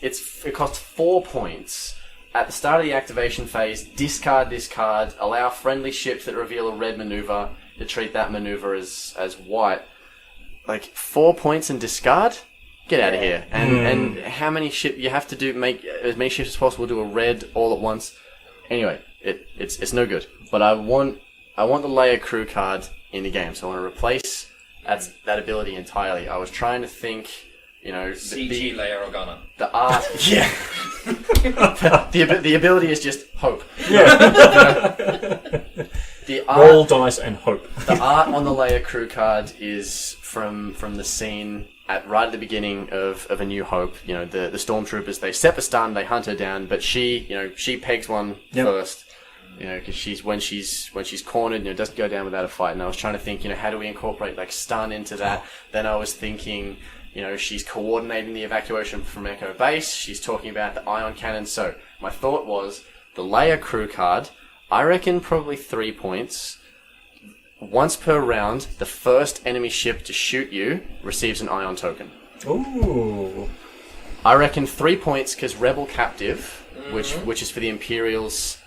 D: It costs 4 points at the start of the activation phase. Discard this card. Allow friendly ships that reveal a red maneuver to treat that maneuver as white. Like 4 points and discard. Get out of here. And how many ships you have to do? Make as many ships as possible do a red all at once. Anyway, it's no good. But I want the Leia crew card in the game, so I want to replace that ability entirely. I was trying to think,
B: CG Leia Organa.
D: The art, yeah. the ability is just hope.
C: Yeah.
D: The art,
C: roll dice and hope.
D: The art on the Leia crew card is from the scene right at the beginning of A New Hope. The stormtroopers, they set the stun, they hunt her down, but she pegs one first. Because when she's cornered, it doesn't go down without a fight. And I was trying to think, how do we incorporate like stun into that? Then I was thinking, she's coordinating the evacuation from Echo Base. She's talking about the ion cannon. So my thought was the Leia crew card. I reckon probably 3 points. Once per round, the first enemy ship to shoot you receives an ion token.
C: Ooh.
D: I reckon 3 points because Rebel Captive, which is for the Imperials.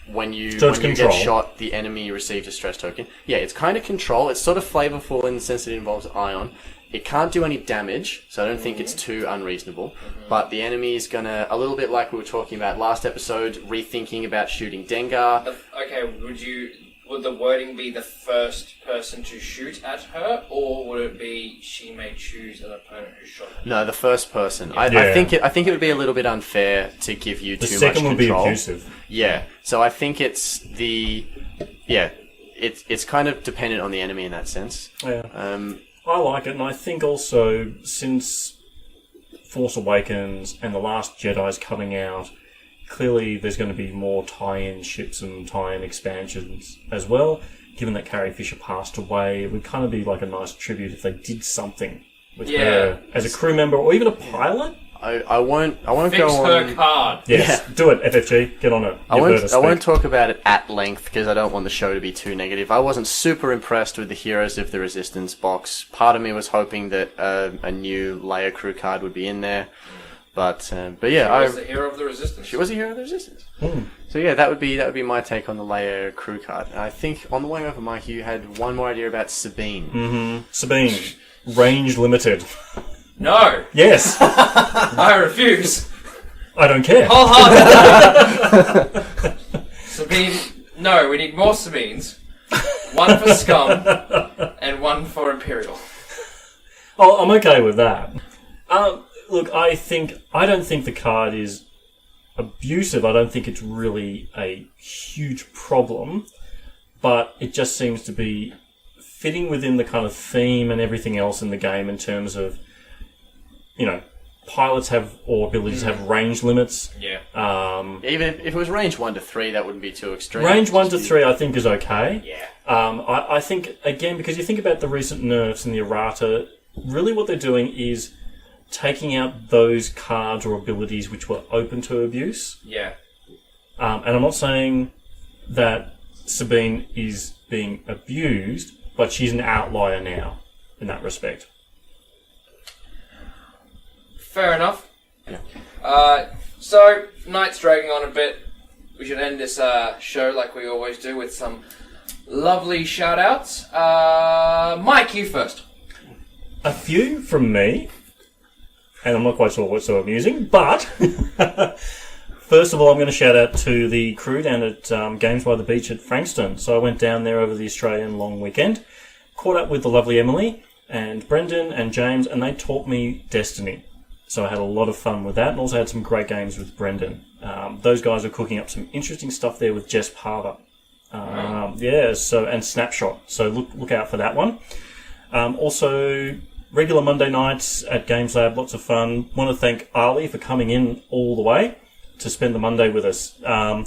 D: When you get shot, the enemy receives a stress token. Yeah, it's kind of control. It's sort of flavorful in the sense that it involves ion. It can't do any damage, so I don't think it's too unreasonable. But the enemy is gonna, a little bit like we were talking about last episode, rethinking about shooting Dengar.
B: Okay, would the wording be the first person to shoot at her, or would it be she may choose an opponent who shot her?
D: No, the first person. I think it would be a little bit unfair to give you too much control.
C: The second would be abusive.
D: Yeah, so I think it's it's kind of dependent on the enemy in that sense.
C: Yeah. I like it, and I think also since Force Awakens and The Last Jedi's coming out, clearly there's going to be more tie-in ships and tie-in expansions as well. Given that Carrie Fisher passed away, it would kind of be like a nice tribute if they did something with her as a crew member or even a pilot.
D: I won't go on.
B: Fix her card.
C: Yes, do it, FFG. Get on it.
D: I won't talk about it at length because I don't want the show to be too negative. I wasn't super impressed with the Heroes of the Resistance box. Part of me was hoping that a new Leia crew card would be in there. But yeah,
B: she was the hero of the Resistance.
D: She was a hero of the Resistance. So yeah, that would be my take on the Leia crew card. And I think on the way over, Mike, you had one more idea about Sabine.
C: Sabine, range limited.
B: No.
C: Yes.
B: I refuse.
C: I don't care.
B: Sabine. No, we need more Sabines. one for Scum, and one for Imperial.
C: Oh, I'm okay with that. Look, I don't think the card is abusive. I don't think it's really a huge problem, but it just seems to be fitting within the kind of theme and everything else in the game in terms of, pilots or abilities have range limits.
B: Yeah.
D: Even if it was range 1 to 3, that wouldn't be too extreme.
C: Range 1 to 3, I think, is okay.
B: Yeah.
C: I think, again, because you think about the recent nerfs in the errata, really what they're doing is taking out those cards or abilities which were open to abuse.
B: Yeah.
C: And I'm not saying that Sabine is being abused, but she's an outlier now in that respect.
B: Fair enough. Yeah. So, night's dragging on a bit. We should end this show like we always do with some lovely shout-outs. Mike, you first.
C: A few from me, and I'm not quite sure what's so amusing, but first of all, I'm going to shout out to the crew down at Games by the Beach at Frankston. So I went down there over the Australian long weekend, caught up with the lovely Emily and Brendan and James, and they taught me Destiny. So I had a lot of fun with that, and also had some great games with Brendan. Those guys are cooking up some interesting stuff there with Jess Parver. And Snapshot. So look out for that one. Also, regular Monday nights at Games Lab, lots of fun. Want to thank Ali for coming in all the way to spend the Monday with us. I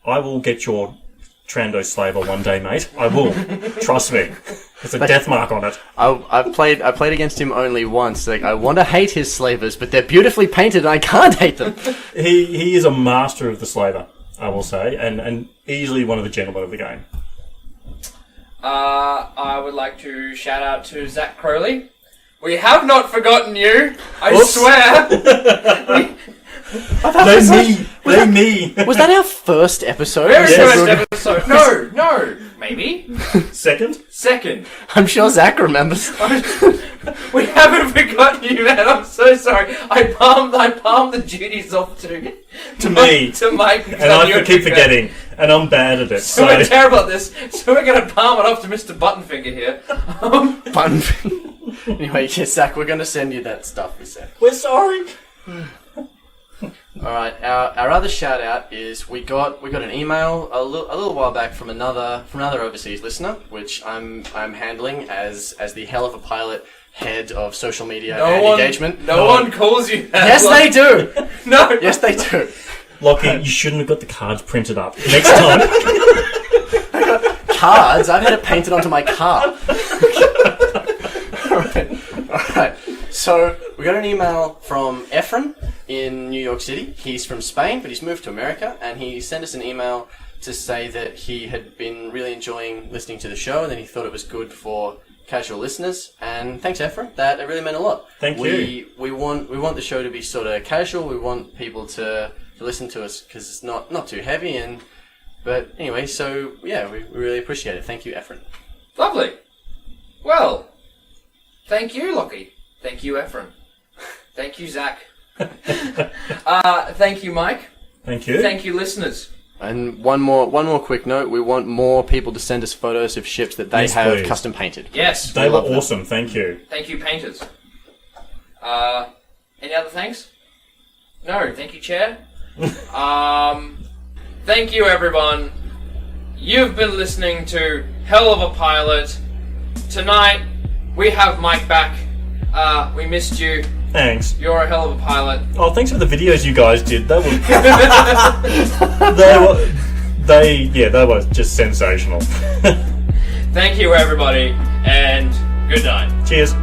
C: will get your Trando Slaver one day, mate. I will. Trust me. There's a death mark on it.
D: I played against him only once. Like, I want to hate his slavers, but they're beautifully painted and I can't hate them.
C: He is a master of the Slaver, I will say, and easily one of the gentlemen of the game.
B: I would like to shout out to Zach Crowley. We have not forgotten you, I swear.
C: Me.
D: Was that our first episode?
B: Very
C: Yes.
B: first episode. No, maybe. Second.
D: I'm sure Zach remembers.
B: We haven't forgotten you, man. I'm so sorry. I palmed the duties off to
C: me.
B: to Mike.
C: And I keep forgetting, and I'm bad at it.
B: So we're terrible at this. So we're going to palm it off to Mr. Buttonfinger here.
D: Anyway, yes, Zach, we're going to send you that stuff we said.
C: We're sorry.
D: Alright, our other shout out is we got an email a little while back from another overseas listener, which I'm handling as the hell of a pilot head of social media engagement.
B: No one calls you that.
D: Yes, they do.
B: No.
D: Yes, they do.
C: Lockie, you shouldn't have got the cards printed up. Next time.
D: I got cards? I've had it painted onto my car. Alright. So, we got an email from Efren in New York City. He's from Spain, but he's moved to America, and he sent us an email to say that he had been really enjoying listening to the show, and that he thought it was good for casual listeners. And thanks, Efren. That really meant a lot.
C: Thank you.
D: We want the show to be sort of casual. We want people to listen to us because it's not too heavy. But anyway, so yeah, we really appreciate it. Thank you, Efren.
B: Lovely. Well, thank you, Lockie. Thank you, Efren. Thank you, Zach. Thank you, Mike.
C: Thank you.
B: Thank you, listeners.
D: And one more quick note: we want more people to send us photos of ships that they have
C: please.
D: custom painted.
B: Yes.
C: They were awesome. Thank you.
B: Thank you, painters. Any other thanks? No. Thank you, Chair. Thank you, everyone. You've been listening to Hell of a Pilot. Tonight, we have Mike back. We missed you.
C: Thanks.
B: You're a hell of a pilot.
C: Oh, thanks for the videos you guys did. They were just sensational.
B: Thank you, everybody, and good night.
C: Cheers.